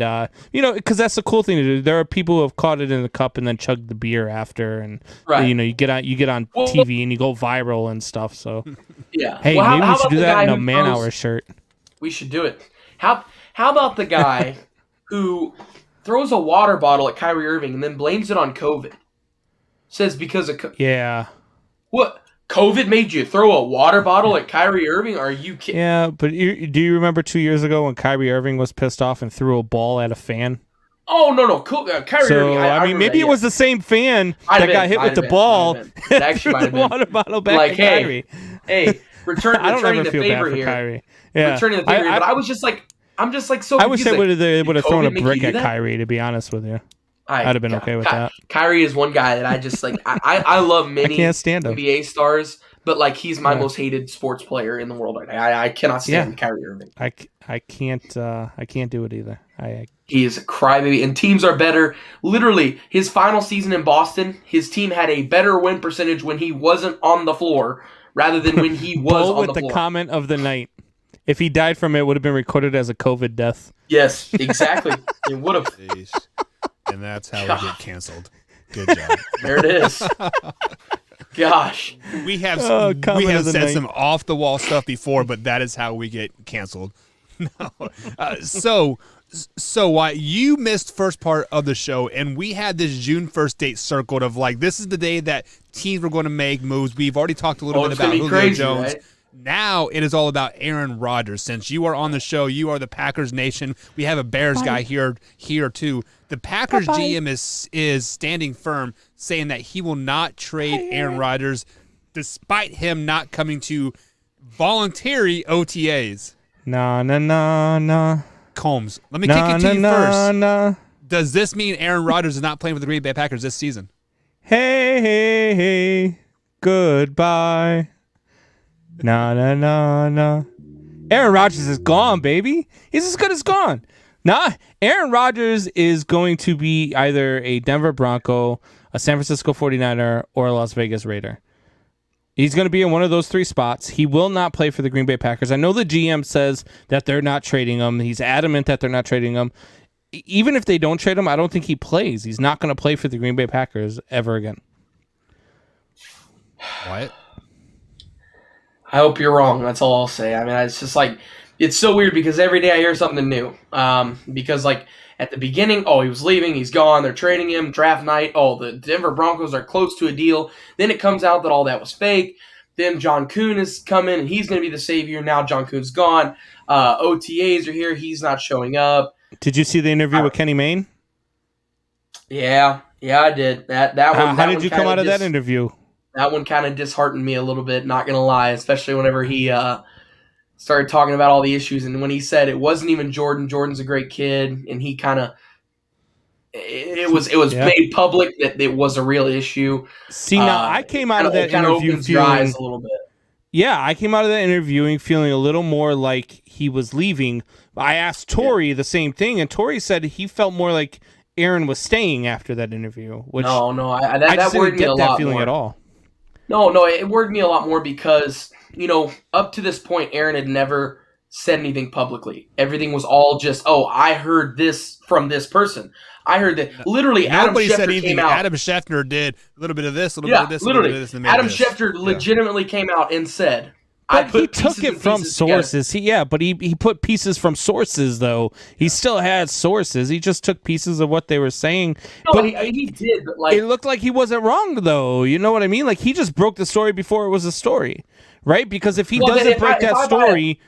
A: because that's the cool thing to do. There are people who have caught it in the cup and then chugged the beer after. And,
F: Right.
A: you get on TV and you go viral and stuff. So,
F: Yeah.
A: hey,
F: Well,
A: maybe we should
F: about
A: do
F: the
A: that
F: guy
A: in a
F: who
A: man
F: throws-
A: hour shirt.
F: We should do it. How about the guy who throws a water bottle at Kyrie Irving and then blames it on COVID? Says because of
A: Yeah.
F: what? COVID made you throw a water bottle at Kyrie Irving? Are you kidding?
A: Yeah, but do you remember 2 years ago when Kyrie Irving was pissed off and threw a ball at a fan?
F: Oh no, Kyrie
A: So,
F: Irving.
A: I mean, maybe it was the same fan that got hit with the ball
F: It
A: and
F: actually
A: threw
F: might have
A: the
F: been.
A: water bottle back
F: Like,
A: at
F: hey,
A: Kyrie.
F: Hey,
A: I don't
F: returning
A: ever
F: the
A: feel bad
F: favor
A: for
F: here.
A: Kyrie. Yeah,
F: Returning the favor, but I was just like, so.
A: I wish they
F: confused,
A: would have
F: did
A: thrown a
F: COVID make
A: brick
F: you
A: at
F: do that?
A: Kyrie. To be honest with you, I'd have been okay with that.
F: Kyrie is one guy that I just like. I love many
A: can't stand him.
F: NBA stars, but like he's my
A: Yeah.
F: most hated sports player in the world right now. I cannot stand Kyrie Irving.
A: I can't do it either.
F: He is a crybaby, and teams are better. Literally, his final season in Boston, his team had a better win percentage when he wasn't on the floor rather than when he was
A: Bull
F: on
A: with
F: the
A: the
F: floor.
A: comment of the night. If he died from it, would have been recorded as a COVID death.
F: Yes, exactly. It would have.
D: Jeez. And that's how we get canceled. Good job.
F: There it is. Gosh.
D: We have
A: comment
D: we have
A: of the
D: said
A: night.
D: some off the wall stuff before, but that is how we get canceled. No. So why you missed first part of the show, and we had this June 1st date circled of like this is the day that teams were going to make moves. We've already talked a little bit
F: It's
D: about
F: gonna be
D: Julio
F: crazy,
D: Jones.
F: right?
D: Now it is all about Aaron Rodgers. Since you are on the show, you are the Packers Nation. We have a Bears guy here too. The Packers GM is standing firm, saying that he will not trade Aaron Rodgers, despite him not coming to voluntary OTAs.
A: Nah.
D: Combs, let me kick it to you first. Does this mean Aaron Rodgers is not playing with the Green Bay Packers this season?
A: Hey, goodbye. Nah. Aaron Rodgers is gone, baby. He's as good as gone. Nah, Aaron Rodgers is going to be either a Denver Bronco, a San Francisco 49er, or a Las Vegas Raider. He's going to be in one of those three spots. He will not play for the Green Bay Packers. I know the GM says that they're not trading him. He's adamant that they're not trading him. Even if they don't trade him, I don't think he plays. He's not going to play for the Green Bay Packers ever again.
D: What?
F: I hope you're wrong. That's all I'll say. I mean, it's just like, it's so weird because every day I hear something new. Because like at the beginning, he was leaving, he's gone, they're trading him, draft night, the Denver Broncos are close to a deal. Then it comes out that all that was fake. Then John Kuhn is coming and he's going to be the savior. Now John Kuhn's gone. OTAs are here. He's not showing up.
A: Did you see the interview with Kenny Mayne?
F: Yeah, I did. That one.
A: How did you come out of that interview?
F: That one kind of disheartened me a little bit, not going to lie, especially whenever he started talking about all the issues. And when he said it wasn't even Jordan, Jordan's a great kid, and he kind of it was made public that it was a real issue.
A: See, now I came out of that interview
F: feeling
A: feeling
F: a little bit.
A: Yeah, I came out of that interviewing feeling a little more like he was leaving. I asked Tori the same thing, and Tori said he felt more like Aaron was staying after that interview. Which
F: No,
A: I
F: that
A: just
F: worried
A: didn't
F: me a
A: get that
F: lot
A: feeling
F: more.
A: at all.
F: No, it worried me a lot more because, up to this point, Aaron had never said anything publicly. Everything was all just, oh, I heard this from this person. I heard that. Literally,
D: Nobody said
F: Adam Schefter
D: anything.
F: came out.
D: Adam Schefter did a little bit of this, a little bit of this,
F: literally.
D: a little bit of this. And made
F: Adam
D: this.
F: Schefter legitimately came out and said, I
A: But
F: put
A: he took
F: pieces
A: it
F: and
A: from
F: pieces together.
A: sources. But he put pieces from sources though. He still had sources. He just took pieces of what they were saying.
F: No,
A: but
F: he did, but like,
A: it looked like he wasn't wrong though. You know what I mean? Like he just broke the story before it was a story, right? Because if he
F: Well, then
A: doesn't
F: if
A: break
F: I
A: that
F: buy
A: story,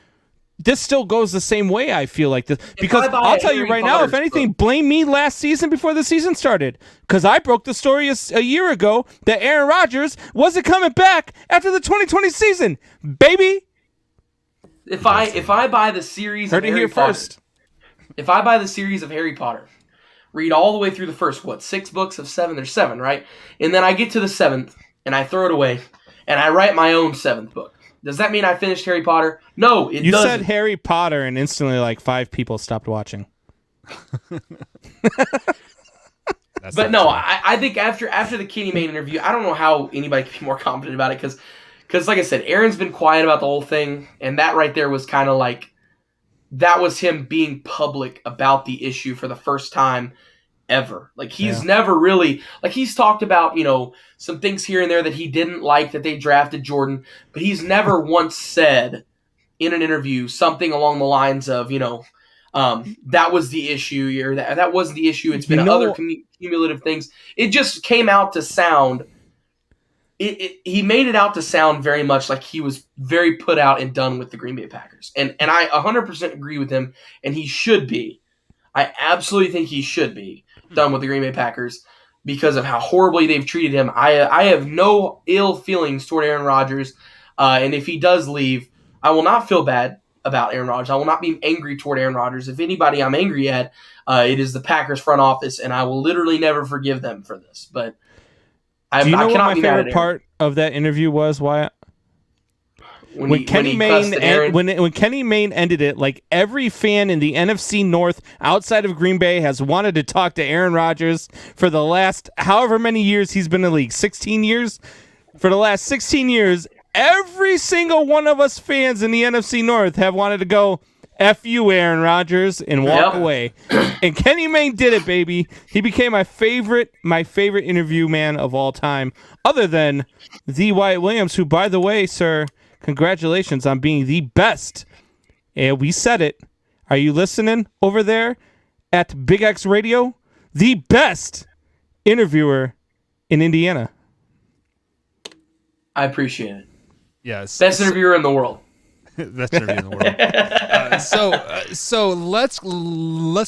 A: this still goes the same way. I feel like this because
F: I buy
A: I'll tell you
F: Harry
A: right now. If
F: Potter's
A: anything,
F: book-
A: blame me last season before the season started because I broke the story a year ago that Aaron Rodgers wasn't coming back after the 2020 season, baby.
F: if I buy the series
A: Heard
F: of
A: it
F: Harry
A: here
F: Potter,
A: first.
F: if I buy the series of Harry Potter, read all the way through the first 6 books of 7? There's 7, right? And then I get to the 7th and I throw it away and I write my own 7th book. Does that mean I finished Harry Potter? No, it
A: You
F: doesn't.
A: said Harry Potter, and instantly, like 5 people stopped watching.
D: That's
F: But
D: not
F: no,
D: true.
F: I think after the Kenny Mayne interview, I don't know how anybody can be more confident about it because like I said, Aaron's been quiet about the whole thing, and that right there was kind of like that was him being public about the issue for the first time ever. Like he's never really he's talked about, some things here and there that he didn't like that they drafted Jordan, but he's never once said in an interview something along the lines of, that was the issue or that wasn't the issue. It's been other cumulative things. It just came out to sound he made it out to sound very much like he was very put out and done with the Green Bay Packers. And I 100% agree with him, and he should be. I absolutely think he should be done with the Green Bay Packers because of how horribly they've treated him. I have no ill feelings toward Aaron Rodgers, and if he does leave, I will not feel bad about Aaron Rodgers. I will not be angry toward Aaron Rodgers. If anybody I'm angry at, it is the Packers front office, and I will literally never forgive them for this. But
A: Do you know
F: I
A: what
F: cannot
A: my
F: be mad at
A: favorite
F: Aaron.
A: part of that interview was, Wyatt?
F: When Kenny Mayne
A: When Kenny Mayne ended it, like every fan in the NFC North outside of Green Bay has wanted to talk to Aaron Rodgers for the last however many years he's been in the league. 16 years? For the last 16 years, every single one of us fans in the NFC North have wanted to go, F you, Aaron Rodgers, and walk away. And Kenny Mayne did it, baby. He became my favorite interview man of all time, other than the Wyatt Williams, who, by the way, sir, congratulations on being the best. And we said it. Are you listening over there at Big X Radio? The best interviewer in Indiana.
F: I appreciate it.
D: Yes.
F: Best interviewer in the world.
D: Best interview in the world. So let's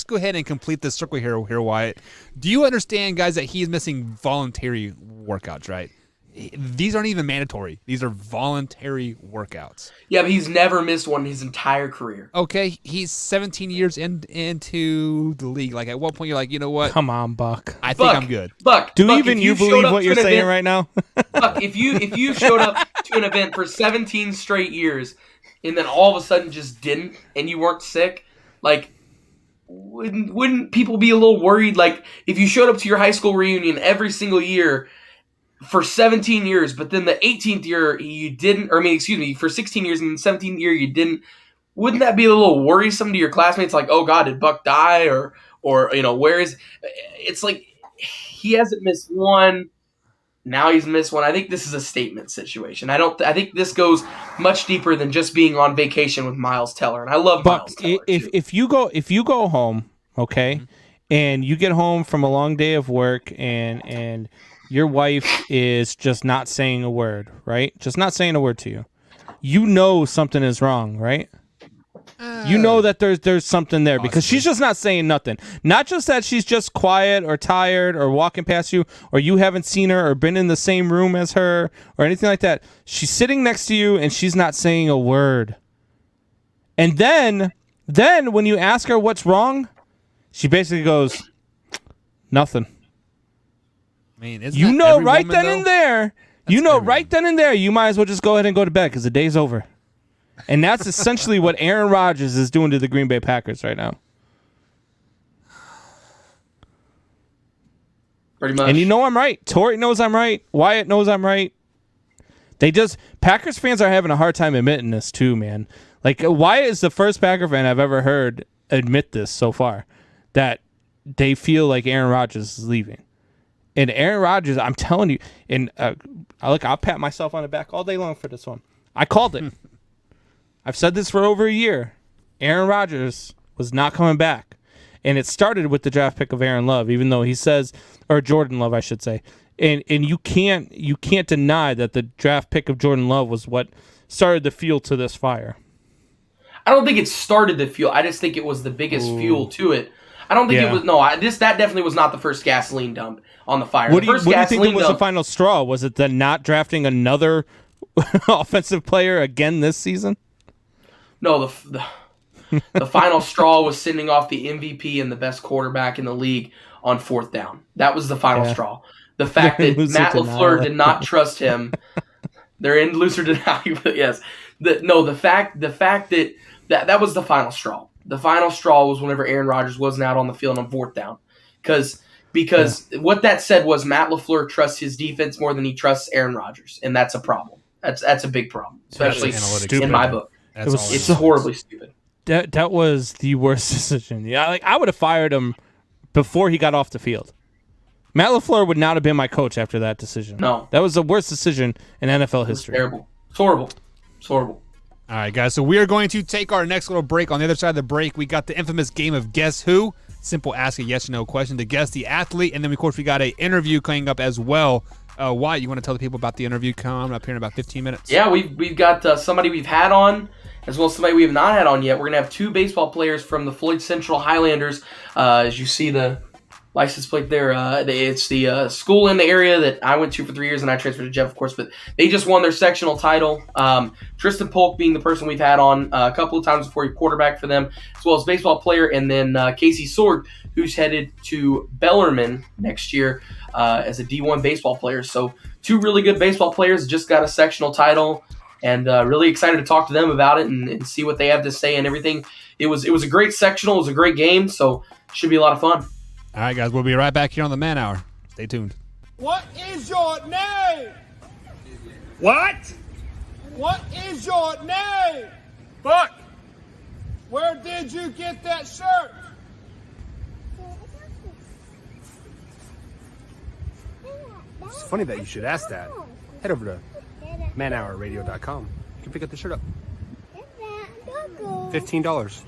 D: go ahead and complete this circle here, Wyatt. Do you understand, guys, that he is missing voluntary workouts, right? These aren't even mandatory. These are voluntary workouts.
F: Yeah, but he's never missed one his entire career.
D: Okay, he's 17 years into the league. Like, at what point you're like, you know what?
A: Come on, Buck.
D: I think I'm good.
F: Buck,
A: Do
F: Buck,
A: even
F: if
A: you
F: showed
A: believe
F: up
A: what
F: to
A: you're
F: an
A: saying
F: event-
A: right now?
F: Buck, if you showed up to an event for 17 straight years and then all of a sudden just didn't and you weren't sick, like wouldn't people be a little worried? Like if you showed up to your high school reunion every single year for 17 years, but then the 18th year you didn't, for 16 years and the 17th year you didn't, wouldn't that be a little worrisome to your classmates? Like, oh God, did Buck die? Or where is, it's like he hasn't missed one. Now he's missed one. I think this is a statement situation. I think this goes much deeper than just being on vacation with Miles Teller. And I love
A: Buck,
F: Miles Teller.
A: if you go home, okay, and you get home from a long day of work and your wife is just not saying a word, right? Just not saying a word to you. You know something is wrong, right? You know that there's something there because she's just not saying nothing. Not just that she's just quiet or tired or walking past you or you haven't seen her or been in the same room as her or anything like that. She's sitting next to you and she's not saying a word. And then when you ask her what's wrong, she basically goes, nothing.
D: I mean, isn't
A: You
D: that
A: know
D: every
A: right
D: woman,
A: then and
D: though?
A: there. You know right then and there. You might as well just go ahead and go to bed because the day's over. And that's essentially what Aaron Rodgers is doing to the Green Bay Packers right now.
F: Pretty much.
A: And you know I'm right. Tori knows I'm right. Wyatt knows I'm right. Packers fans are having a hard time admitting this too, man. Like, Wyatt is the first Packer fan I've ever heard admit this so far, that they feel like Aaron Rodgers is leaving. And Aaron Rodgers, I'm telling you, and I'll pat myself on the back all day long for this one. I called it. I've said this for over a year. Aaron Rodgers was not coming back. And it started with the draft pick of Aaron Love, even though he says, or Jordan Love, I should say. And you can't deny that the draft pick of Jordan Love was what started the fuel to this fire.
F: I don't think it started the fuel. I just think it was the biggest fuel to it. I don't think it was. No, that definitely was not the first gasoline dump on the fire.
A: What do you think was the final straw? Was it the not drafting another offensive player again this season?
F: No, the final straw was sending off the MVP and the best quarterback in the league on 4th down. That was the final straw. The fact that Matt LaFleur did not trust him. They're in loser denial, but yes. The fact that was the final straw. The final straw was whenever Aaron Rodgers wasn't out on the field on 4th down. Because what that said was Matt LaFleur trusts his defense more than he trusts Aaron Rodgers, and that's a problem. That's a big problem, especially in my book. It's horribly stupid.
A: That was the worst decision. Yeah, like I would have fired him before he got off the field. Matt LaFleur would not have been my coach after that decision.
F: No.
A: That was the worst decision in NFL history.
F: Terrible. It's horrible. It's horrible.
D: All right, guys, so we are going to take our next little break. On the other side of the break, we got the infamous game of Guess Who. Simple ask a yes or no question to guess the athlete. And then, of course, we got an interview coming up as well. Wyatt, you want to tell the people about the interview coming up here in about 15 minutes?
F: Yeah, we've got somebody we've had on, as well as somebody we have not had on yet. We're going to have 2 baseball players from the Floyd Central Highlanders. As you see the license plate there, it's the school in the area that I went to for 3 years, and I transferred to Jeff, of course. But they just won their sectional title. Tristan Polk being the person we've had on a couple of times before, he quarterback for them, as well as baseball player, and then Casey Sorg, who's headed to Bellarmine next year as a D1 baseball player. So 2 really good baseball players just got a sectional title, and really excited to talk to them about it and see what they have to say and everything. It was a great sectional. It was a great game, so should be a lot of fun.
D: All right, guys, we'll be right back here on the Man Hour. Stay tuned.
G: What is your name? What? What is your name? Buck. Where did you get that shirt?
H: It's funny that you should ask that. Head over to manhourradio.com. You can pick up the shirt up. $15.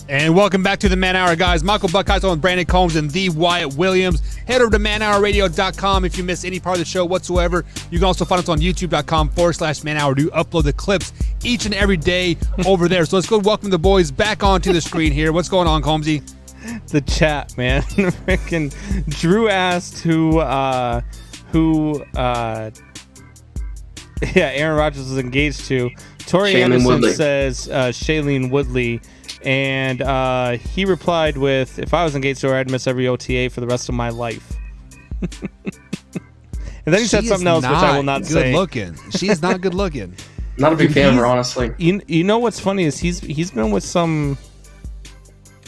D: And welcome back to the Man Hour, guys. Michael Buckheisel and Brandon Combs and the Wyatt Williams. Head over to manhourradio.com if you miss any part of the show whatsoever. You can also find us on youtube.com/manhour. Do upload the clips each and every day over there. So let's go welcome the boys back onto the screen here. What's going on, Combsy?
A: The chat, man. Freaking Drew asked who Aaron Rodgers was engaged to. Tori
F: Shailene
A: Anderson
F: Woodley.
A: says Shailene Woodley. And he replied with, if I was engaged to her, I'd miss every OTA for the rest of my life. And then he said something else, which I will not say.
D: Good looking. She's not good looking.
F: Not a big fan of her, honestly.
A: You know what's funny is he's been with some,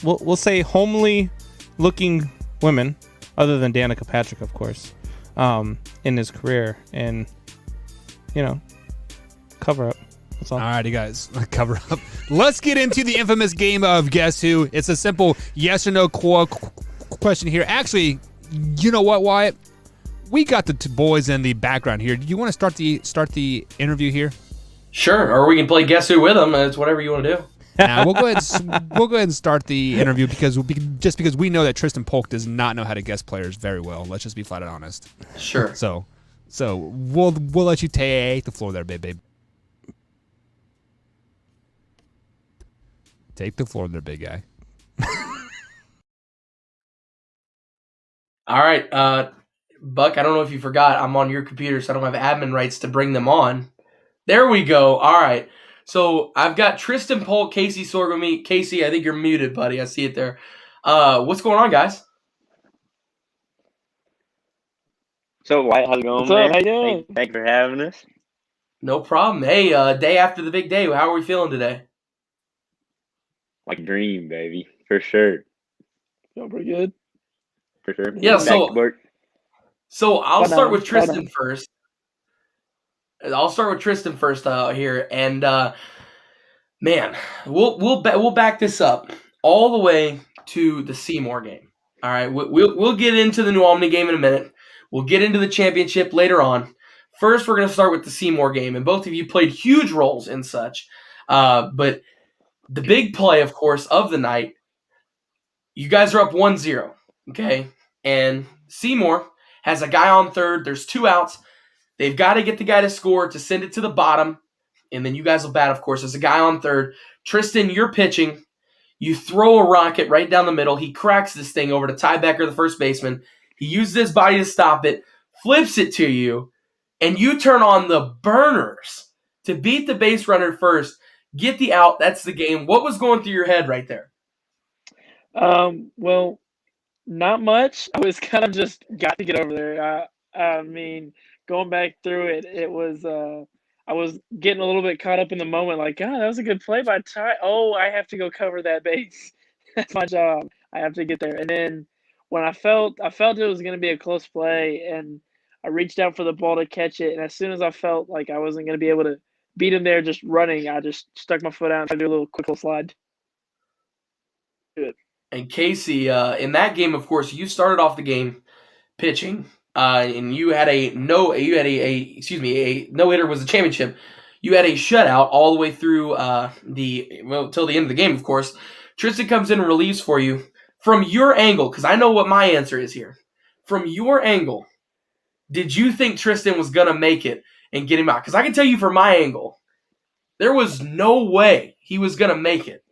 A: we'll say homely looking women, other than Danica Patrick, of course, in his career, and cover up. That's all.
D: Alrighty, guys, cover up. Let's get into the infamous game of Guess Who. It's a simple yes or no question here. Actually, you know what, Wyatt? We got the two boys in the background here. Do you want to start the interview here?
F: Sure, or we can play Guess Who with them. It's whatever you want to do.
D: Nah, we'll go ahead and start the interview because we know that Tristan Polk does not know how to guess players very well. Let's just be flat out honest.
F: Sure.
D: So we'll let you take the floor there, babe. Take the floor there, big guy.
F: All right, Buck, I don't know if you forgot. I'm on your computer, so I don't have admin rights to bring them on. There we go. All right. So I've got Tristan Polk, Casey Sorghum. Casey, I think you're muted, buddy. I see it there. What's going on, guys?
I: So, White, how's it going,
E: What's
I: man?
E: up? How you doing?
I: Thank you for having us.
F: No problem. Hey, day after the big day. How are we feeling today?
I: Like a dream, baby. For sure.
E: Feeling pretty good.
I: For sure.
F: Yeah,
I: Back to work.
F: So I'll start with
E: Hold
F: Tristan
E: on.
F: first. I'll start with Tristan first here, and man, we'll back this up all the way to the Seymour game. All right, we'll get into the New Albany game in a minute. We'll get into the championship later on. First, we're going to start with the Seymour game, and both of you played huge roles in such. But the big play, of course, of the night, you guys are up 1-0, okay? And Seymour has a guy on third. There's 2 outs. They've got to get the guy to score to send it to the bottom, and then you guys will bat, of course. There's a guy on third. Tristan, you're pitching. You throw a rocket right down the middle. He cracks this thing over to Ty Becker, the first baseman. He uses his body to stop it, flips it to you, and you turn on the burners to beat the base runner first, get the out. That's the game. What was going through your head right there?
E: Well, not much. I was kind of just got to get over there. I mean, going back through it, it was I was getting a little bit caught up in the moment. Like, God, that was a good play by Ty. Oh, I have to go cover that base. That's my job. I have to get there. And then when I felt it was going to be a close play, and I reached out for the ball to catch it. And as soon as I felt like I wasn't going to be able to beat him there just running, I just stuck my foot out and tried to do a little quick little slide. Good.
F: And Casey, in that game, of course, you started off the game pitching, and you had a no-hitter was the championship. You had a shutout all the way through till the end of the game, of course. Tristan comes in and relieves for you. From your angle, because I know what my answer is here. From your angle, did you think Tristan was going to make it and get him out? Because I can tell you from my angle, there was no way he was going to make it.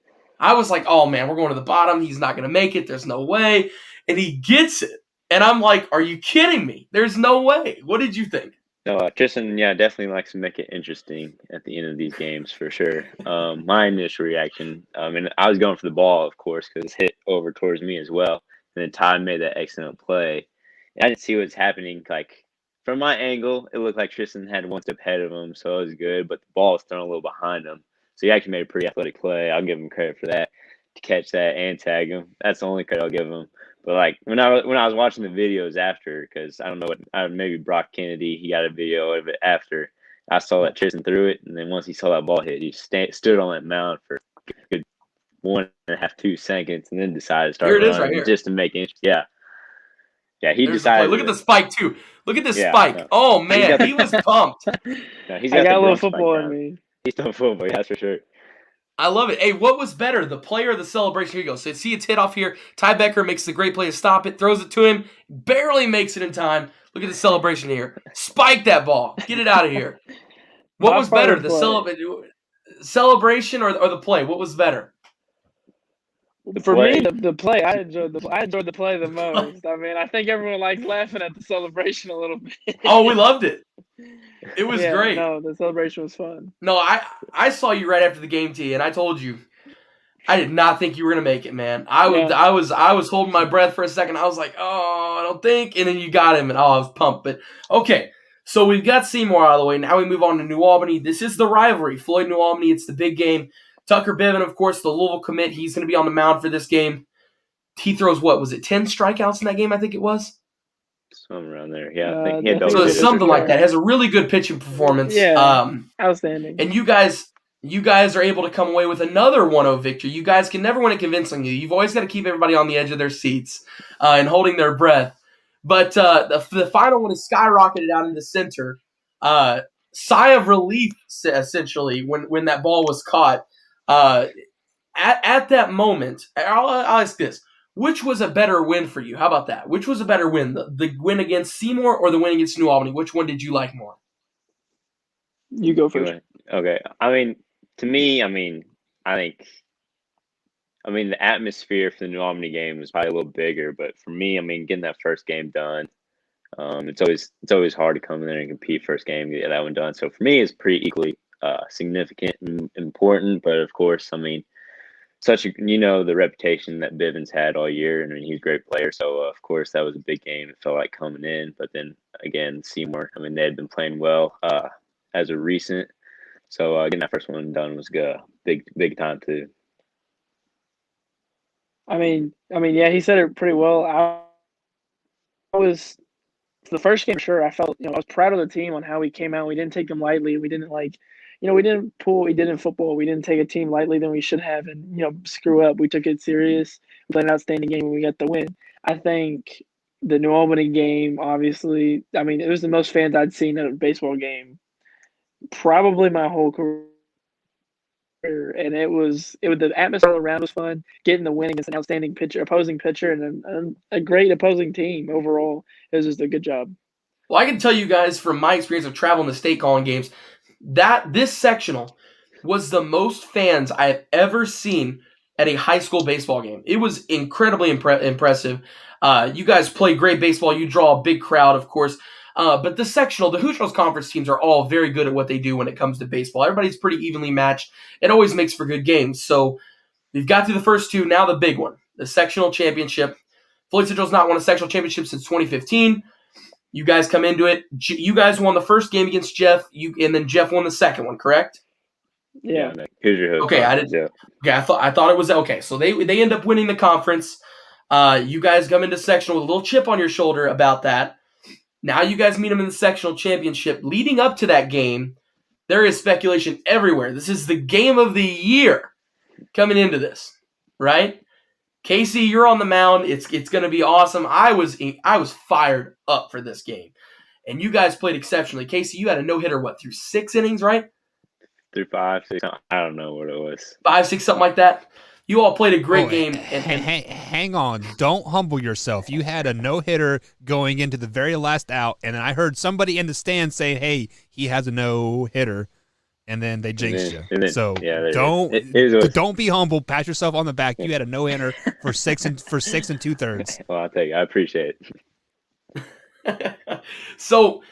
F: I was like, oh, man, we're going to the bottom. He's not going to make it. There's no way. And he gets it. And I'm like, are you kidding me? There's no way. What did you think?
I: No, Tristan, definitely likes to make it interesting at the end of these games for sure. My initial reaction, and I was going for the ball, of course, because it hit over towards me as well. And then Ty made that excellent play. And I didn't see what's happening. Like, from my angle, it looked like Tristan had one step ahead of him, so it was good. But the ball was thrown a little behind him. So he actually made a pretty athletic play. I'll give him credit for that, to catch that and tag him. That's the only credit I'll give him. But like when I was watching the videos after, because I don't know what maybe Brock Kennedy, he got a video of it after. I saw that Tristan threw it, and then once he saw that ball hit, he stood on that mound for a good 1.5, 2 seconds, and then decided to start running
F: right here.
I: just to make it. Yeah, he
F: There's
I: decided.
F: Look at the spike too. Look at this
I: Yeah,
F: spike.
I: no.
F: Oh man, he was pumped.
I: No, he's
E: I got
I: the
E: a little
I: growth spike
E: football
I: now.
E: in me.
I: He's still football, yeah, that's for sure.
F: I love it. Hey, what was better, the play or the celebration? Here you go. So see it's hit off here. Ty Becker makes the great play to stop it, throws it to him, barely makes it in time. Look at the celebration here. Spike that ball. Get it out of here. What
E: My
F: was better, the
E: play.
F: celebration or the play? What was better?
E: For
I: play.
E: me, the play, I enjoyed the play the most. I mean, I think everyone liked laughing at the celebration a little bit.
F: Oh, we loved it. It was
E: Yeah,
F: great.
E: No, the celebration was fun.
F: No, I saw you right after the game, T, and I told you I did not think you were gonna make it, man. I was holding my breath for a second. I was like, oh, I don't think, and then you got him, and I was pumped. But okay, So we've got Seymour out of the way. Now we move on to New Albany. This is the rivalry. Floyd, New Albany, it's the big game. Tucker Bevan, of course, the Louisville commit. He's going to be on the mound for this game. He throws, 10 strikeouts in that game, I think it was?
I: Somewhere around there. Yeah, I think he had
F: so something like that. Has a really good pitching performance.
E: Yeah, outstanding.
F: And you guys are able to come away with another 1-0 victory. You guys can never win it convincingly. You've always got to keep everybody on the edge of their seats and holding their breath. But the final one is skyrocketed out in the center. Sigh of relief, essentially, when that ball was caught. At that moment, I'll ask this. Which was a better win for you? How about that? Which was a better win? The win against Seymour or the win against New Albany? Which one did you like more?
E: You go first.
I: Okay. To me, I think the atmosphere for the New Albany game was probably a little bigger, but for me, getting that first game done, it's always hard to come in there and compete first game, get that one done. So for me, it's pretty equally significant and important. But of course, the reputation that Bivens had all year. He's a great player. So of course, that was a big game. It felt like coming in, but then again, Seymour. They had been playing well as a recent. So getting that first one done was good. Big time too.
E: Yeah, he said it pretty well. I was the first game, sure. I felt, I was proud of the team on how we came out. We didn't take them lightly. We didn't we didn't pull what we did in football. We didn't take a team lightly than we should have and, screw up. We took it serious. We played an outstanding game and we got the win. I think the New Albany game, obviously, it was the most fans I'd seen at a baseball game probably my whole career. And it was the atmosphere all around was fun. Getting the win against an outstanding opposing pitcher, and a great opposing team overall. It was just a good job.
F: Well, I can tell you guys from my experience of traveling the state calling games that this sectional was the most fans I have ever seen at a high school baseball game. It was incredibly impressive. You guys play great baseball. You draw a big crowd, of course. But the sectional, the Hoosier Hills Conference teams are all very good at what they do when it comes to baseball. Everybody's pretty evenly matched. It always makes for good games. So we've got through the first two. Now the big one, the sectional championship. Floyd Central's not won a sectional championship since 2015. You guys come into it. You guys won the first game against Jeff, and then Jeff won the second one, correct?
E: Yeah.
I: Hoosier Hills.
F: Okay, I thought it was okay. So they end up winning the conference. You guys come into sectional with a little chip on your shoulder about that. Now you guys meet them in the sectional championship. Leading up to that game, there is speculation everywhere. This is the game of the year coming into this, right? Casey, you're on the mound. It's going to be awesome. I was fired up for this game, and you guys played exceptionally. Casey, you had a no-hitter, through 6 innings, right?
I: Through 5, 6, I don't know what it was.
F: 5, 6, something like that. You all played a great game.
D: Hang on. Don't humble yourself. You had a no-hitter going into the very last out, and then I heard somebody in the stand say, hey, he has a no-hitter, and then they jinxed you. Don't be humble. Pat yourself on the back. You had a no-hitter for 6 and 2/3.
I: Well, I'll take it. I appreciate
F: it. So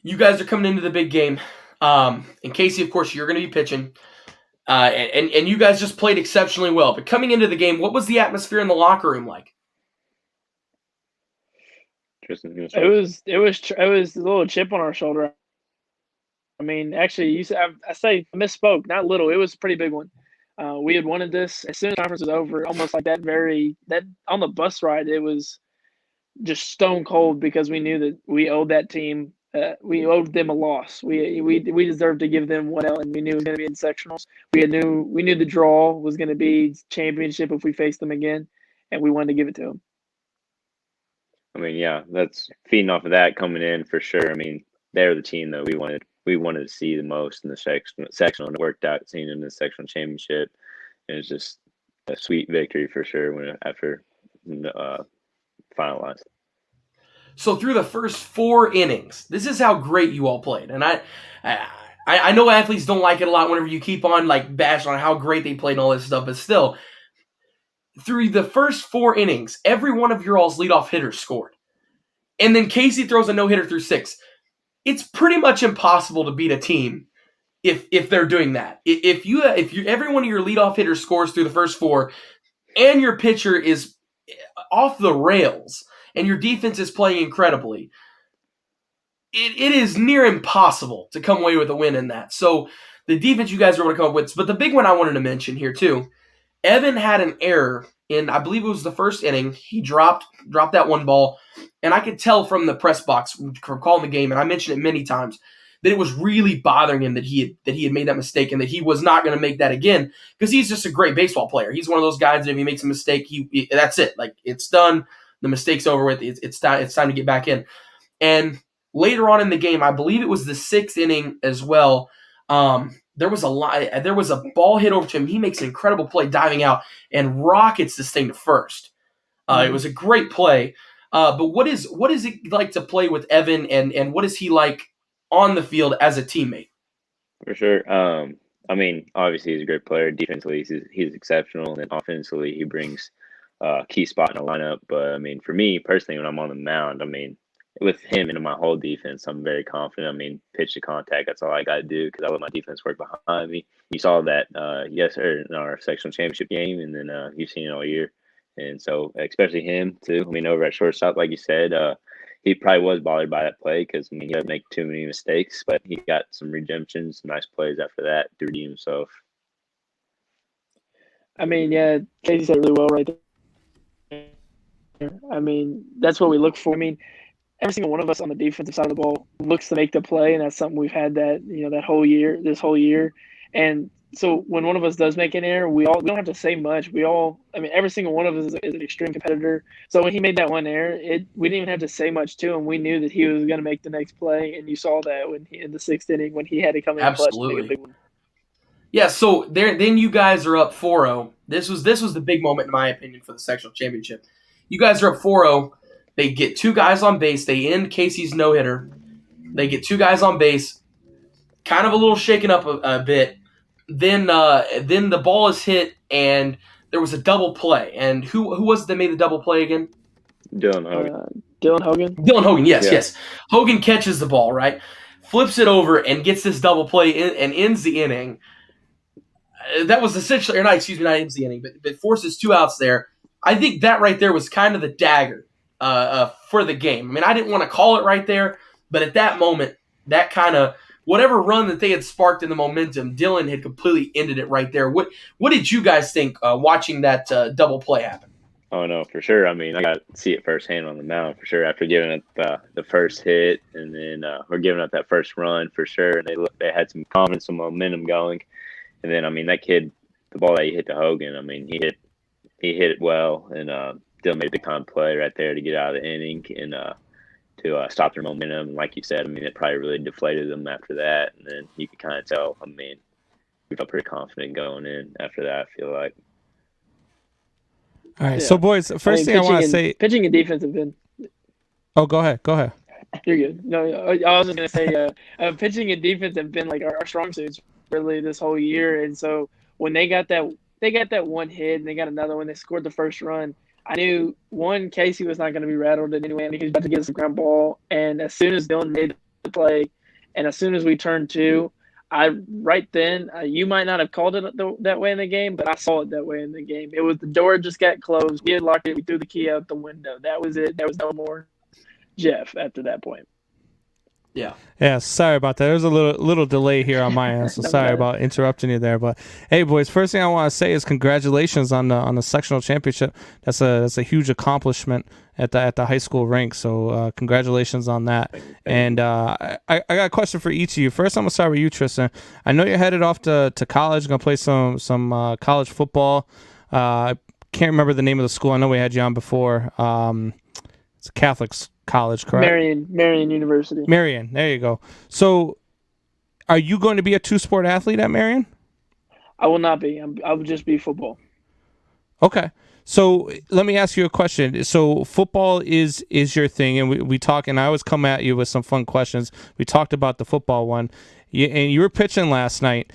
F: you guys are coming into the big game. And Casey, of course, you're going to be pitching. And you guys just played exceptionally well. But coming into the game, what was the atmosphere in the locker room like?
E: Tristan, it was a little chip on our shoulder. Actually, I misspoke. Not little. It was a pretty big one. We had wanted this as soon as the conference was over. Almost like that on the bus ride, it was just stone cold because we knew that we owed that team. We owed them a loss. We deserved to give them one L, and we knew it was going to be in sectionals. We knew the draw was going to be championship if we faced them again, and we wanted to give it to them.
I: Yeah, that's feeding off of that coming in for sure. They're the team that we wanted to see the most in the sectional, and it worked out seeing them in the sectional championship. It was just a sweet victory for sure after finalized.
F: So through the first 4 innings, this is how great you all played. And I know athletes don't like it a lot whenever you keep on bashing on how great they played and all this stuff, but still, through the first 4 innings, every one of your all's leadoff hitters scored. And then Casey throws a no-hitter through 6. It's pretty much impossible to beat a team if they're doing that. If every one of your leadoff hitters scores through the first 4, and your pitcher is off the rails, and your defense is playing incredibly, it is near impossible to come away with a win in that. So the defense you guys were able to come up with. But the big one I wanted to mention here too, Evan had an error in, I believe it was the first inning. He dropped that one ball, and I could tell from the press box from calling the game, and I mentioned it many times, that it was really bothering him that he had made that mistake and that he was not going to make that again, because he's just a great baseball player. He's one of those guys that if he makes a mistake, that's it. Like, it's done. The mistake's over with. It's time to get back in. And later on in the game, I believe it was the 6th inning as well, there was a ball hit over to him. He makes an incredible play diving out and rockets this thing to first. It was a great play. But what is it like to play with Evan, and what is he like on the field as a teammate?
I: For sure. I mean, obviously he's a great player. Defensively, he's exceptional, and offensively he brings a key spot in the lineup. But I mean, for me personally, when I'm on the mound, I mean, with him and my whole defense, I'm very confident. I mean, pitch to contact, that's all I got to do because I let my defense work behind me. You saw that in our sectional championship game, and then you've seen it all year. And so, especially him too. I mean, over at shortstop, like you said, he probably was bothered by that play because, I mean, he doesn't make too many mistakes, but he got some redemption, some nice plays after that to redeem himself.
E: I mean, yeah, Casey said it really well right there. I mean, that's what we look for. I mean, every single one of us on the defensive side of the ball looks to make the play, and that's something we've had this whole year. And so when one of us does make an error, we don't have to say much. Every single one of us is an extreme competitor. So when he made that one error, we didn't even have to say much to him. We knew that he was going to make the next play, and you saw that in the 6th inning when he had to come in clutch and make a big one.
F: Yeah, so then you guys are up 4-0. This was the big moment, in my opinion, for the sectional championship. You guys are up 4-0. They get 2 guys on base. They end Casey's no-hitter. They get 2 guys on base. Kind of a little shaken up a bit. Then the ball is hit, and there was a double play. And who was it that made the double play again?
I: Dylan Hogan.
E: Dylan Hogan?
F: Dylan Hogan, yes. Hogan catches the ball, right? Flips it over and gets this double play and ends the inning. That was essentially, not ends the inning, but forces 2 outs there. I think that right there was kind of the dagger for the game. I mean, I didn't want to call it right there, but at that moment, that kind of, whatever run that they had sparked in the momentum, Dylan had completely ended it right there. What did you guys think watching that double play happen?
I: Oh, no, for sure. I mean, I got to see it firsthand on the mound, for sure, after giving up the first hit, and then we're giving up that first run, for sure. And they had some confidence, some momentum going. And then, I mean, that kid, the ball that he hit to Hogan, I mean, he hit it well, and Dylan made a big-time play right there to get out of the inning and to stop their momentum. And like you said, I mean, it probably really deflated them after that. And then you could kind of tell, I mean, we felt pretty confident going in after that, I feel like.
A: All right, so boys, first thing I want to say,
E: pitching and defense have been.
A: Oh, go ahead.
E: You're good. No, I was just gonna say, pitching and defense have been like our strong suits really this whole year, and so when they got that one hit and they got another one, they scored the first run. I knew Casey was not going to be rattled in any way. I mean, he was about to get some ground ball, and as soon as Dylan made the play, and as soon as we turned 2. You might not have called it that way in the game, but I saw it that way in the game. It was the door just got closed. We had locked it. We threw the key out the window. That was it. There was no more Jeff after that point.
A: Yeah. Sorry about that. There's a little delay here on my end, so sorry about interrupting you there. But hey, boys, first thing I want to say is congratulations on the sectional championship. That's a huge accomplishment at the high school rank. So congratulations on that. And I got a question for each of you. First, I'm gonna start with you, Tristan. I know you're headed off to college. Gonna play some college football. I can't remember the name of the school. I know we had you on before. It's a Catholic college, correct?
E: Marian University.
A: Marian, there you go. So, are you going to be a 2-sport athlete at Marian?
E: I will not be. I will just be football.
A: Okay. So let me ask you a question. So football is your thing, and we talk, and I always come at you with some fun questions. We talked about the football one, and you were pitching last night.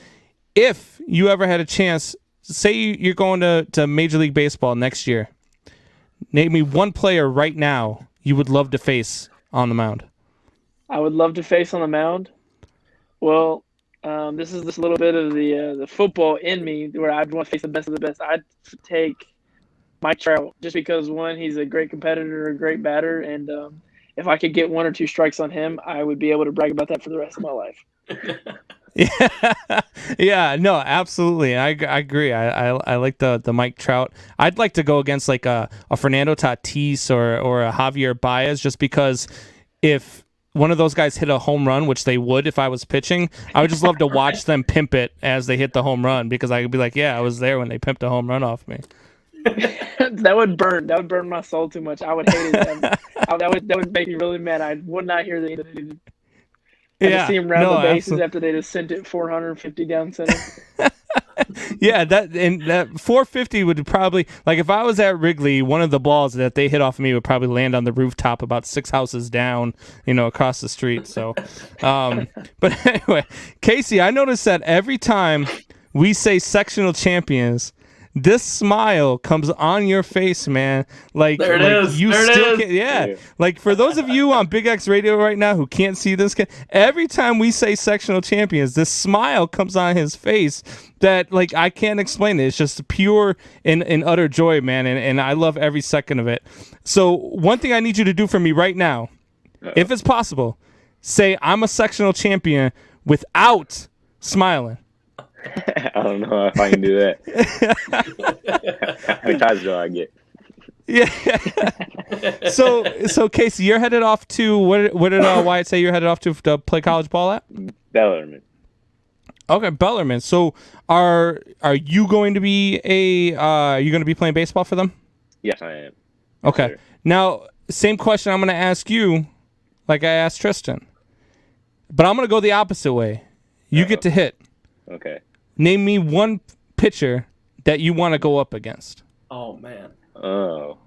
A: If you ever had a chance, say you're going to Major League Baseball next year, name me one player right now you would love to face on the mound.
E: I would love to face on the mound. Well, this is just a little bit of the football in me where I'd want to face the best of the best. I'd take Mike Trout just because, one, he's a great competitor, a great batter, and if I could get 1 or 2 strikes on him, I would be able to brag about that for the rest of my life.
A: Yeah, no, absolutely. I agree. I like the Mike Trout. I'd like to go against like a Fernando Tatis or a Javier Baez, just because if one of those guys hit a home run, which they would if I was pitching, I would just love to watch them pimp it as they hit the home run, because I could be like, yeah, I was there when they pimped a home run off me.
E: That would burn my soul too much. I would hate it. That would make me really mad. I would not hear the to see him round the bases after they just sent it 450 down center.
A: Yeah, that 450 would probably, like, if I was at Wrigley, one of the balls that they hit off of me would probably land on the rooftop about 6 houses down, across the street. So, but anyway, Casey, I noticed that every time we say sectional champions, this smile comes on your face, man. Like,
F: there it is.
A: You
F: there
A: still
F: it is.
A: can't, yeah. Like, for those of you on Big X Radio right now who can't see this, every time we say sectional champions, this smile comes on his face that, like, I can't explain it. It's just pure and utter joy, man. And I love every second of it. So one thing I need you to do for me right now, if it's possible, say I'm a sectional champion without smiling.
I: I don't know if I can do that. How many times do I get?
A: Yeah. So Casey, you're headed off to what did Wyatt say you're headed off to play college ball at?
I: Bellarmine.
A: Okay, Bellarmine. So are you going to be playing baseball for them?
I: Yes, I am.
A: Okay.
I: Sure.
A: Now, same question I'm going to ask you, like I asked Tristan, but I'm going to go the opposite way. You get to hit.
I: Okay.
A: Name me one pitcher that you want to go up against.
F: Oh, man.
I: Oh.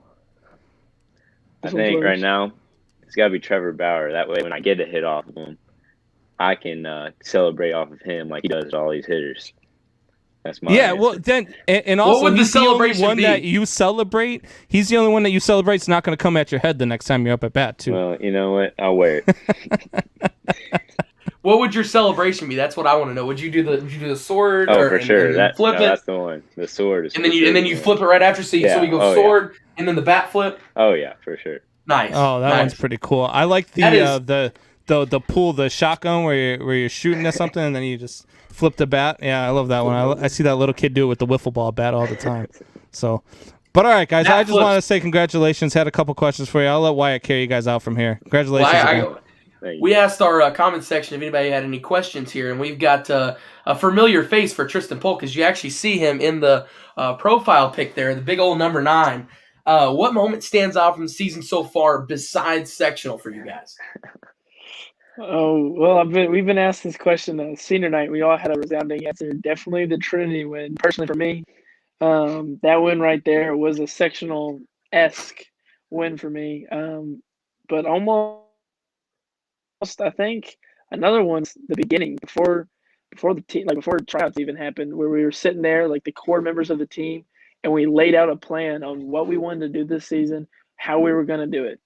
I: I think right now it's got to be Trevor Bauer. That way when I get a hit off of him, I can celebrate off of him like he does all these hitters. That's my answer.
A: Well, then, and also,
F: what would
A: he's
F: the celebration
A: the only one
F: be?
A: that you celebrate. He's the only one that you celebrate. It's not going to come at your head the next time you're up at bat, too.
I: Well, you know what? I'll wear it.
F: What would your celebration be? That's what I want to know. Would you do the sword?
I: Oh, for sure.
F: Flip it.
I: That's the one. The sword is.
F: And then you flip it right after. So you go sword and then the bat flip.
I: Oh yeah, for sure.
F: Nice.
A: Oh, that one's pretty cool. I like the pull, the shotgun where you're shooting at something and then you just flip the bat. Yeah, I love that one. I see that little kid do it with the wiffle ball bat all the time. So, but all right, guys, I just want to say congratulations. Had a couple questions for you. I'll let Wyatt carry you guys out from here. Congratulations.
F: We asked our comment section if anybody had any questions here, and we've got a familiar face for Tristan Polk, because you actually see him in the profile pic there, the big old number 9. What moment stands out from the season so far besides sectional for you guys?
E: Oh, well, we've been asked this question senior night. We all had a resounding answer. Definitely the Trinity win. Personally, for me, that win right there was a sectional-esque win for me. But almost, I think another one's the beginning before the team, like before tryouts even happened, where we were sitting there like the core members of the team, and we laid out a plan on what we wanted to do this season, how we were going to do it.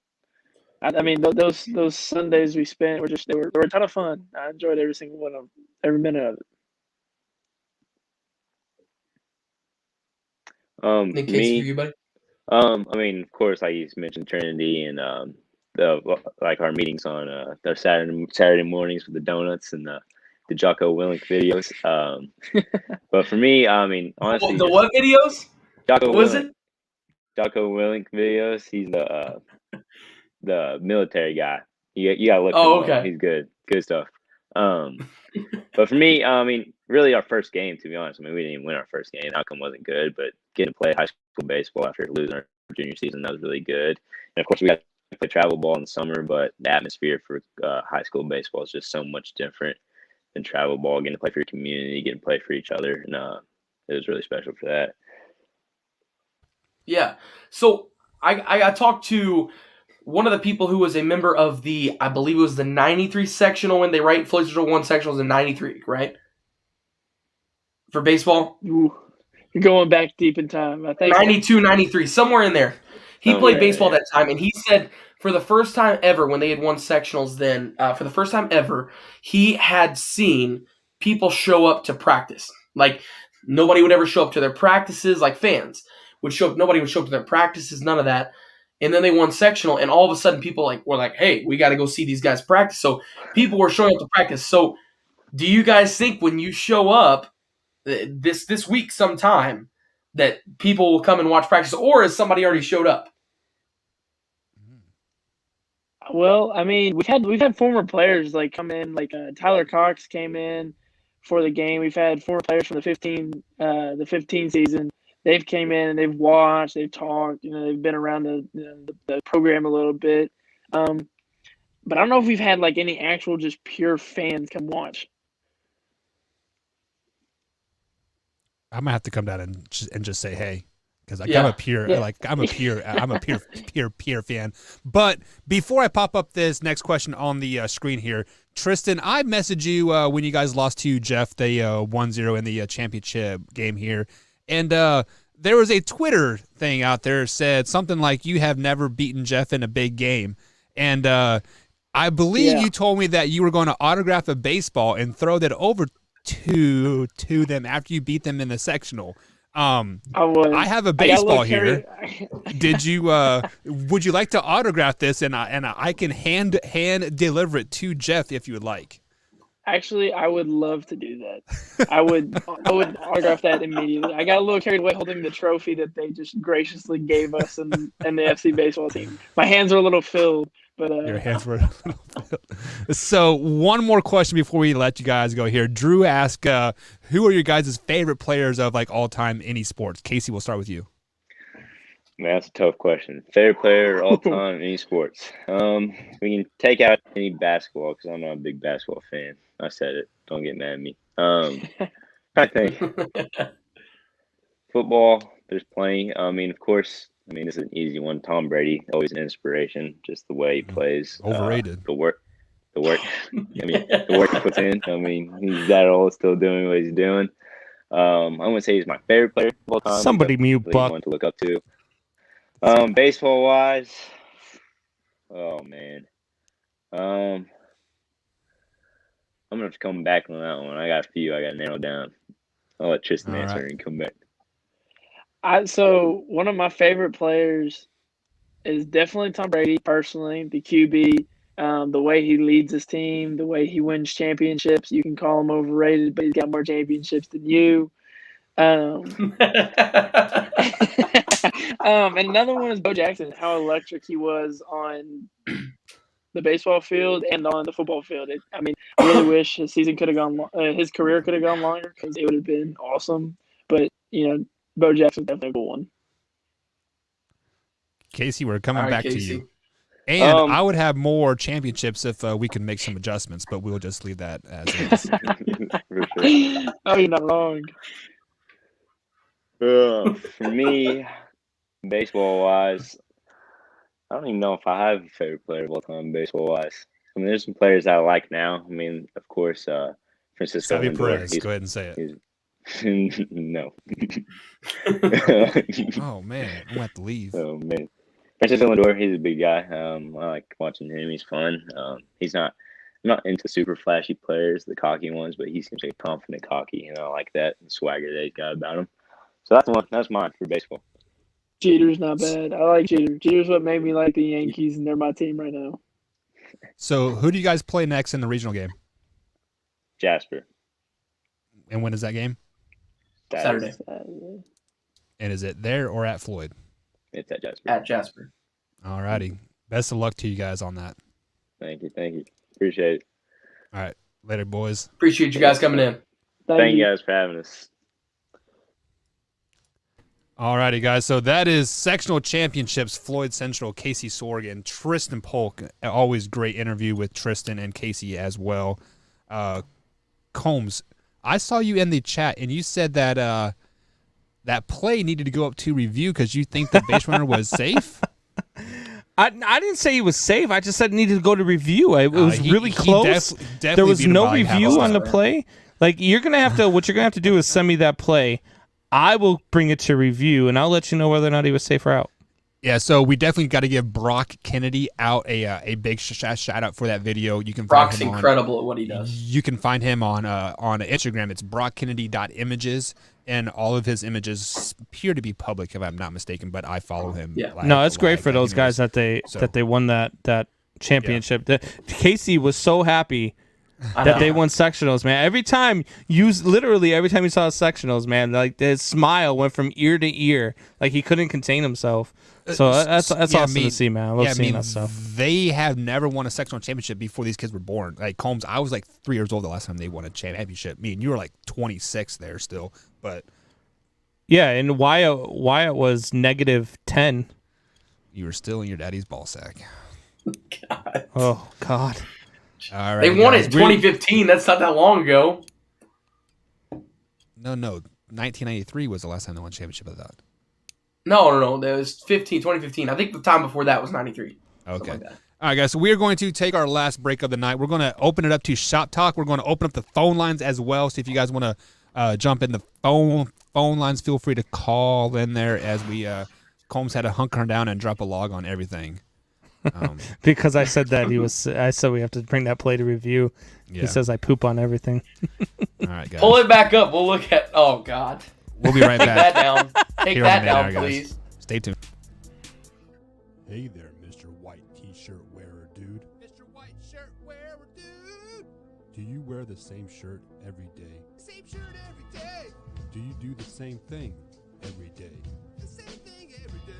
E: I mean, those Sundays we spent they were a ton of fun. I enjoyed every single one of them, every minute of it.
F: In case for you, buddy.
I: I mean, of course, like you mentioned, Trinity and our meetings on their Saturday mornings with the donuts and the Jocko Willink videos. But for me, I mean, honestly,
F: the what videos?
I: Jocko
F: what was
I: Willink.
F: it? Jocko
I: Willink videos. He's the military guy. You gotta look.
F: Oh,
I: him
F: okay.
I: Up. He's good stuff. But for me, I mean, really, our first game, to be honest, I mean, we didn't even win our first game. The outcome wasn't good, but getting to play high school baseball after losing our junior season, that was really good. And of course, we got to play travel ball in the summer, but the atmosphere for high school baseball is just so much different than travel ball. Getting to play for your community, getting to play for each other, and it was really special for that.
F: Yeah. So I talked to one of the people who was a member of I believe it was the 93 sectional when they Floyd Central 1 sectionals in 93, right? For baseball?
E: Ooh, you're going back deep in time. I think
F: 92, 93, somewhere in there. He played baseball that time, and he said for the first time ever when they had won sectionals then, for the first time ever, he had seen people show up to practice. Like, nobody would ever show up to their practices, like fans would show up. Nobody would show up to their practices, none of that. and then they won sectional, and all of a sudden people were like, hey, we got to go see these guys practice. So people were showing up to practice. So do you guys think when you show up this week sometime that people will come and watch practice, or has somebody already showed up?
E: Well, I mean, we've had former players like come in, like Tyler Cox came in for the game. We've had former players from the 15 season. They've came in and they've watched, they've talked, they've been around the program a little bit. But I don't know if we've had like any actual just pure fans come watch.
D: I'm gonna have to come down and just say hey, because I'm a pure fan. But before I pop up this next question on the screen here, Tristan, I messaged you when you guys lost to Jeff, the 1-0 in the championship game here, and there was a Twitter thing out there that said something like you have never beaten Jeff in a big game, and I believe you told me that you were going to autograph a baseball and throw that over to them after you beat them in the sectional. I have a baseball here. Did you? Would you like to autograph this, and I can hand deliver it to Jeff if you would like?
E: Actually, I would love to do that. I would autograph that immediately. I got a little carried away holding the trophy that they just graciously gave us and the FC baseball team. My hands were a little filled, but
D: your hands were a little filled. So one more question before we let you guys go here. Drew asked, who are your guys' favorite players of like all time any sports? Casey, we'll start with you.
I: Man, that's a tough question. Favorite player all time any sports. We can take out any basketball because I'm not a big basketball fan. I said it. Don't get mad at me. I think football. There's plenty. I mean, of course. I mean, this is an easy one. Tom Brady, always an inspiration. Just the way he plays.
D: Overrated.
I: The work. I mean, the work he puts in. I mean, he's that old, still doing what he's doing. I wouldn't say he's my favorite player of all time.
A: Somebody mute Buck.
I: One to look up to. Baseball wise, oh man, I'm gonna have to come back on that one. I got a few I got narrowed down. I'll let Tristan answer and come back.
E: So one of my favorite players is definitely Tom Brady. Personally, the QB, the way he leads his team, the way he wins championships. You can call him overrated, but he's got more championships than you. And another one is Bo Jackson, how electric he was on the baseball field and on the football field. I I really wish his season could have gone, his career could have gone longer because it would have been awesome. But, Bo Jackson's definitely a good one.
D: Casey, we're coming back to you. And I would have more championships if we could make some adjustments, but we'll just leave that as is.
I: For sure.
E: Oh, you're not wrong.
I: For me, baseball-wise, I don't even know if I have a favorite player of all time baseball-wise. I mean, there's some players I like now. I mean, of course, Francisco
D: Javier
I: Lindor.
D: Perez. Go ahead and say it.
I: No.
D: Oh, man. I'm going to have to leave.
I: Oh, man. Francisco Lindor, he's a big guy. I like watching him. He's fun. I'm not into super flashy players, the cocky ones, but he seems like a confident cocky, and I like that and swagger that he's got about him. So that's mine for baseball.
E: Jeter's not bad. I like Jeter. Jeter's what made me like the Yankees, and they're my team right now.
D: So who do you guys play next in the regional game?
I: Jasper.
D: And when is that game?
F: Saturday.
D: And is it there or at Floyd?
I: It's at Jasper.
F: At Jasper.
D: All righty. Best of luck to you guys on that.
I: Thank you. Appreciate it.
D: All right. Later, boys.
F: Appreciate you guys coming in.
I: Thank you guys for having us.
D: All righty, guys. So that is sectional championships, Floyd Central, Casey Sorgan, Tristan Polk. Always great interview with Tristan and Casey as well. Combs, I saw you in the chat, and you said that that play needed to go up to review because you think the base runner was safe?
A: I didn't say he was safe. I just said it needed to go to review. It was really close. There was no review on the play. Like, what you're gonna have to do is send me that play. I will bring it to review, and I'll let you know whether or not he was safe or out.
D: Yeah, so we definitely got to give Brock Kennedy out a big shout out for that video. You can
F: Brock's
D: find him
F: incredible at what he does.
D: You can find him on Instagram. It's brockkennedy.images. and all of his images appear to be public, if I'm not mistaken. But I follow him.
F: Yeah.
A: No, it's great for those guys that they won that championship. Casey was so happy that they won sectionals, man. Every time you saw sectionals, man, like his smile went from ear to ear, like he couldn't contain himself. So that's awesome to see, man. I love seeing that stuff.
D: They have never won a sectional championship before these kids were born. Like Combs, I was like 3 years old the last time they won a championship. Me and you were like 26 there still, but
A: yeah, and Wyatt was -10.
D: You were still in your daddy's ball sack.
F: God.
A: Oh God.
D: All right,
F: They won it in 2015. That's not that long ago.
D: No. 1993 was the last time they won a championship of that.
F: No. That was 2015. I think the time before that was 93.
D: Okay.
F: Like that.
D: All right, guys. So we are going to take our last break of the night. We're going to open it up to Shop Talk. We're going to open up the phone lines as well. So if you guys want to jump in the phone lines, feel free to call in there as we Combs had to hunker down and drop a log on everything.
A: Because I said that I said we have to bring that play to review.
D: Yeah.
A: He says I poop on everything.
D: All right, guys.
F: Pull it back up. We'll look at. Oh God.
D: We'll be right
F: Take
D: back.
F: that down. Take
D: Here on
F: that
D: the Man
F: down,
D: Hour, guys.
F: please.
D: Stay tuned.
J: Hey there, Mr. White T-shirt wearer dude. Mr. White shirt wearer dude. Do you wear the same shirt every day? Same shirt every day. Do you do the same thing every day? The same thing every day.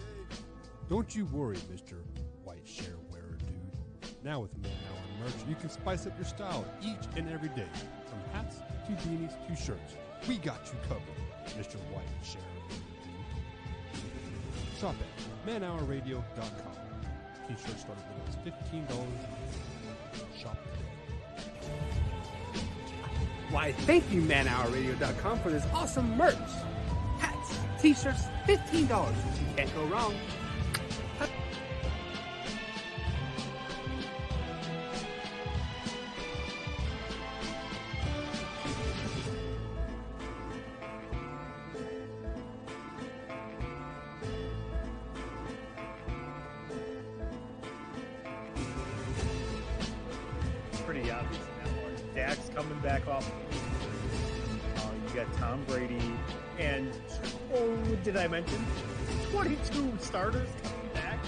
J: Don't you worry, Mr. White shirt wearer dude. Now with Man Hour merch, you can spice up your style each and every day. From hats to beanies to shirts, we got you covered, Mr. White shirt wearer dude. Shop at manhourradio.com. T-shirts start as little as $15. Shop today.
H: Why, thank you, manhourradio.com, for this awesome merch. Hats, T-shirts, $15. You can't go wrong.
K: Pretty obvious in that one. Dak's coming back off. You got Tom Brady and did I mention 22 starters coming back?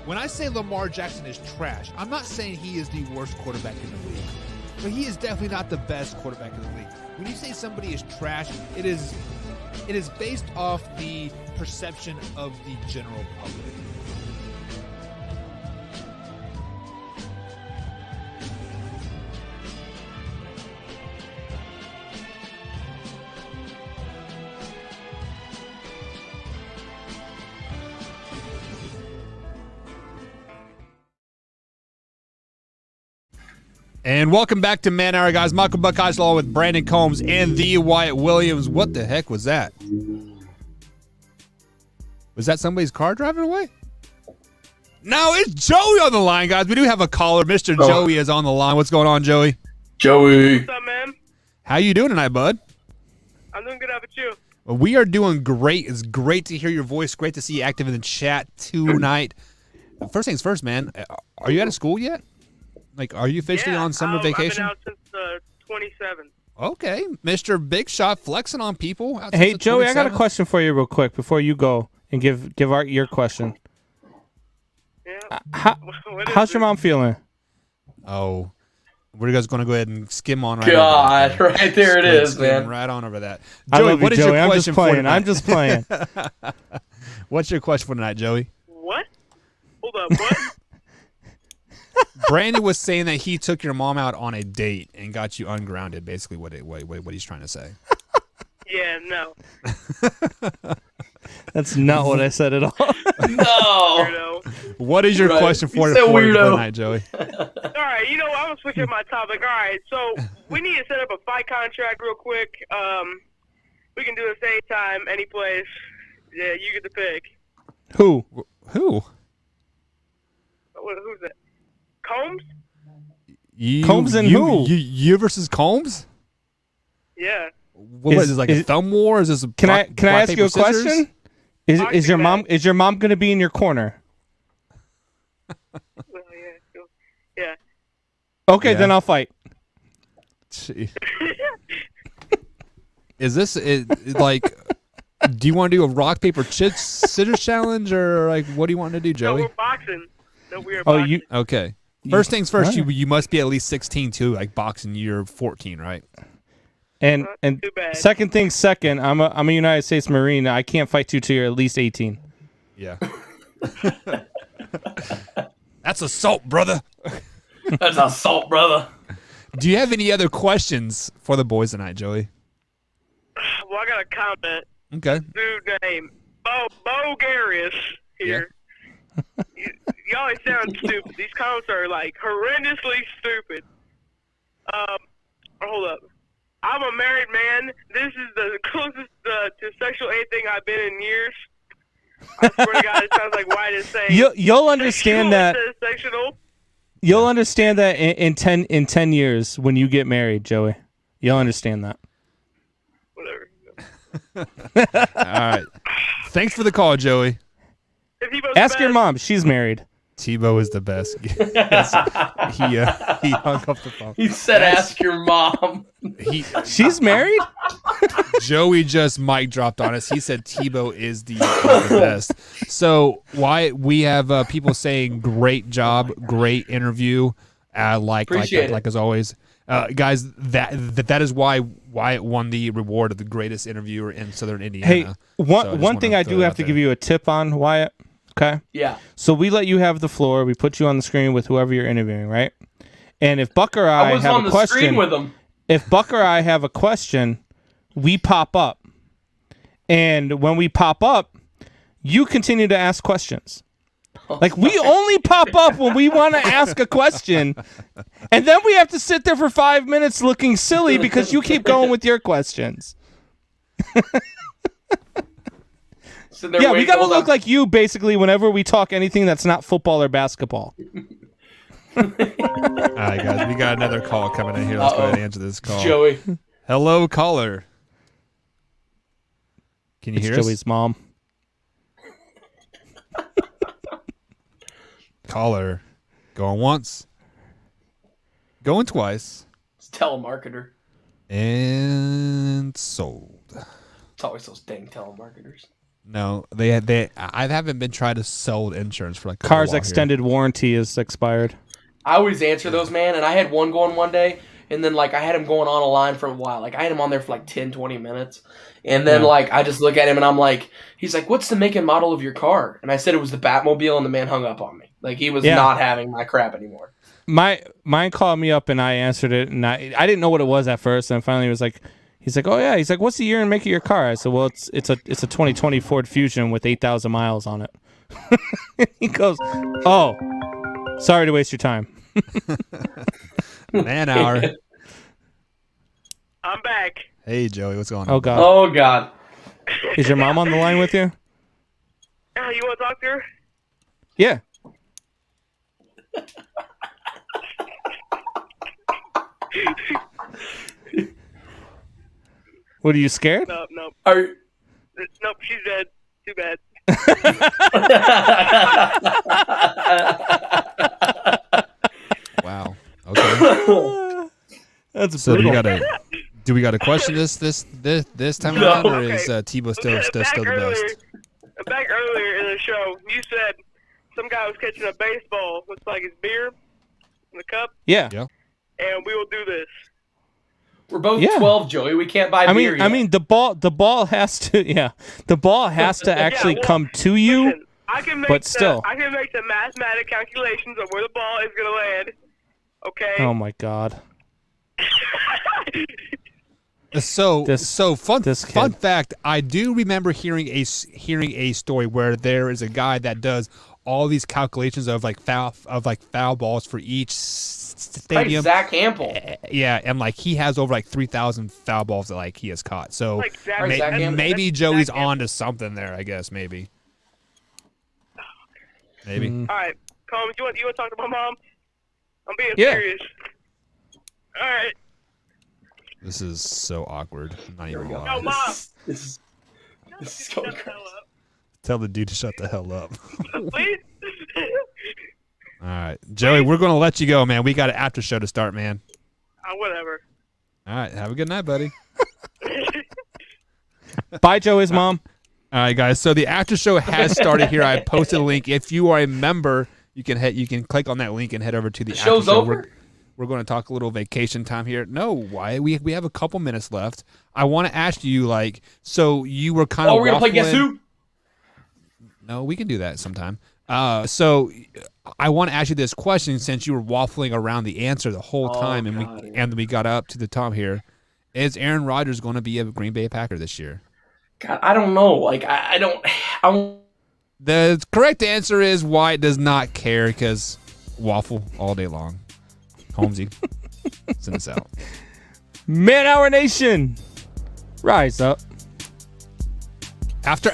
D: When I say Lamar Jackson is trash, I'm not saying he is the worst quarterback in the league. But he is definitely not the best quarterback in the league. When you say somebody is trash, it is based off the perception of the general public. And welcome back to Man Hour, guys. Michael Buckeyes along with Brandon Combs and the Wyatt Williams. What the heck was that? Was that somebody's car driving away? No, it's Joey on the line, guys. We do have a caller. Mr. Joey is on the line. What's going on, Joey?
F: Joey.
L: What's up, man?
D: How you doing tonight, bud?
L: I'm doing good. How about you?
D: Well, we are doing great. It's great to hear your voice. Great to see you active in the chat tonight. First things first, man. Are you out of school yet? Like, are you officially on summer vacation?
L: I've been out since 27.
D: Okay, Mr. Big Shot flexing on people.
A: Hey, Joey, I got a question for you real quick before you go and give Art your question.
L: Yeah.
A: How's your mom feeling?
D: Oh, we're guys going to go ahead and skim on right
F: God,
D: over that.
F: right there it is,
D: Skim
F: man.
D: Right on over that.
A: I
D: Joey,
A: love you,
D: what is
A: Joey.
D: your question for tonight?
A: I'm just playing.
D: What's your question for tonight, Joey?
L: What? Hold up, what?
D: Brandon was saying that he took your mom out on a date and got you ungrounded. Basically, what he's trying to say.
L: Yeah, no.
A: That's not what I said at all.
F: No.
D: What is your question for tonight, Joey?
L: All right, I'm gonna switch up my topic. All right, so we need to set up a fight contract real quick. We can do it same time, any place. Yeah, you get to pick.
A: Who?
L: Who's that? Combs?
A: Combs and who?
D: You versus Combs?
L: Yeah.
D: What is this, like a thumb war? Is this
A: Can I ask you a question? Is your mom going to be in your corner?
L: Well, yeah.
A: Okay,
D: Yeah.
A: then I'll fight.
D: Gee. Is this like? Do you want to do a rock paper scissors challenge, or like what do you want to do,
L: No,
D: Joey?
L: we're boxing. No, we are
A: Oh,
L: boxing.
A: you
D: Okay. First things first.
A: Alright.
D: You must be at least 16 too. Like boxing, you're 14, right?
A: and
L: too bad.
A: second thing second, I'm a United States Marine. I can't fight you till you're at least 18.
D: Yeah. That's assault, brother.
F: That's assault, brother.
D: Do you have any other questions for the boys tonight, Joey?
L: Well, I got a comment.
D: Okay.
L: Dude named Bo Garius here. You always sound stupid. These comments are like horrendously stupid. Hold up. I'm a married man. This is the closest to sexual anything I've been in years. I swear to God, it sounds like White is saying.
A: You'll understand that.
L: Sectional.
A: You'll understand that in 10 years when you get married, Joey. You'll understand that.
L: Whatever.
D: All right. Thanks for the call, Joey.
A: Ask your mom. She's married.
D: Tebow is the best. Yes. He hung up the phone.
F: He said, "Ask your mom."
A: She's married?
D: Joey just mic dropped on us. He said Tebow is the best. So why we have people saying great job, great interview, like
F: Appreciate it.
D: as always, guys. That is why Wyatt won the reward of the greatest interviewer in Southern Indiana.
A: Hey, one thing I do have to give you a tip on, Wyatt. Okay.
F: Yeah.
A: So we let you have the floor. We put you on the screen with whoever you're interviewing, right? And if Buck or I
F: was
A: have
F: on
A: a
F: the
A: question,
F: screen with him.
A: If Buck or I have a question, we pop up, and when we pop up, you continue to ask questions. Like we only pop up when we want to ask a question, and then we have to sit there for 5 minutes looking silly because you keep going with your questions. Yeah, we got to look like you basically whenever we talk anything that's not football or basketball.
D: All right, guys, we got another call coming in here. Let's go ahead and answer this call.
F: Joey.
D: Hello, caller. Can you
A: It's
D: hear us?
A: Joey's mom.
D: Caller, going once, going twice,
F: It's telemarketer.
D: and sold.
F: It's always those dang telemarketers.
D: No, I haven't been trying to sell insurance for like a
A: Car's
D: while here.
A: extended warranty is expired.
F: I always answer those, man, and I had one going one day, and then, like, I had him going on a line for a while. Like, I had him on there for, like, 10, 20 minutes, and then, like, I just look at him, and I'm like, he's like, what's the make and model of your car? And I said it was the Batmobile, and the man hung up on me. Like, he was not having my crap anymore.
A: Mine called me up, and I answered it, and I didn't know what it was at first, and finally it was like, he's like, oh, yeah. He's like, what's the year and make of your car? I said, well, it's a 2020 Ford Fusion with 8,000 miles on it. He goes, oh, sorry to waste your time.
D: Man hour.
L: I'm back.
D: Hey, Joey, what's going on?
A: Oh, God.
F: Oh, God.
A: Is your mom on the line with you?
L: You want to talk to her?
A: Yeah. What, are you scared?
L: Nope.
F: Are
L: Nope, she's dead. Too bad.
D: Wow. Okay.
A: That's
D: So
A: brutal.
D: do we got to question this time
F: No.
D: around, or
L: Okay.
D: is Tebow still the best?
L: Back earlier in the show, you said some guy was catching a baseball, looks like his beer in the cup,
A: Yeah.
L: and we will do this.
F: We're both
A: Yeah.
F: 12, Joey. We can't buy beer yet.
A: I mean, the ball has to, the ball has to actually
L: well,
A: come to you.
L: Listen, I can make
A: but still.
L: I can make the mathematic calculations of where the ball is going to land. Okay.
A: Oh my God.
D: Fun fact, I do remember hearing a story where there is a guy that does all these calculations of like foul balls for each stadium.
F: Zach Campbell.
D: Yeah, and like he has over like 3,000 foul balls that like he has caught. So
L: Like Zach Campbell.
D: maybe Joey's on to something there. I guess maybe.
L: All right, Coleman, you want to talk to my mom? I'm being
A: Yeah.
L: serious. All right.
D: This is so awkward. I'm not even gonna lie.
L: No, mom.
F: This is going crazy.
D: Tell the dude to shut the hell up.
L: Please?
D: All right, Joey, we're going to let you go, man. We got an after show to start, man.
L: Whatever.
D: All right, have a good night, buddy.
A: Bye, Joey's mom.
D: All right, guys. So the after show has started here. I posted a link. If you are a member, you can click on that link and head over to the after
F: show's
D: show.
F: over?
D: We're going to talk a little vacation time here. No, why? We have a couple minutes left. I want to ask you, like, so you were kind of.
F: Oh, we're gonna play Guess Who?
D: No, we can do that sometime. So I want to ask you this question since you were waffling around the answer the whole time, and we got up to the top here. Is Aaron Rodgers going to be a Green Bay Packer this year?
F: God, I don't know. Like, I don't.
D: The correct answer is Wyatt does not care because waffle all day long. Holmesy, send us out.
A: Man Hour Nation, rise up.
D: After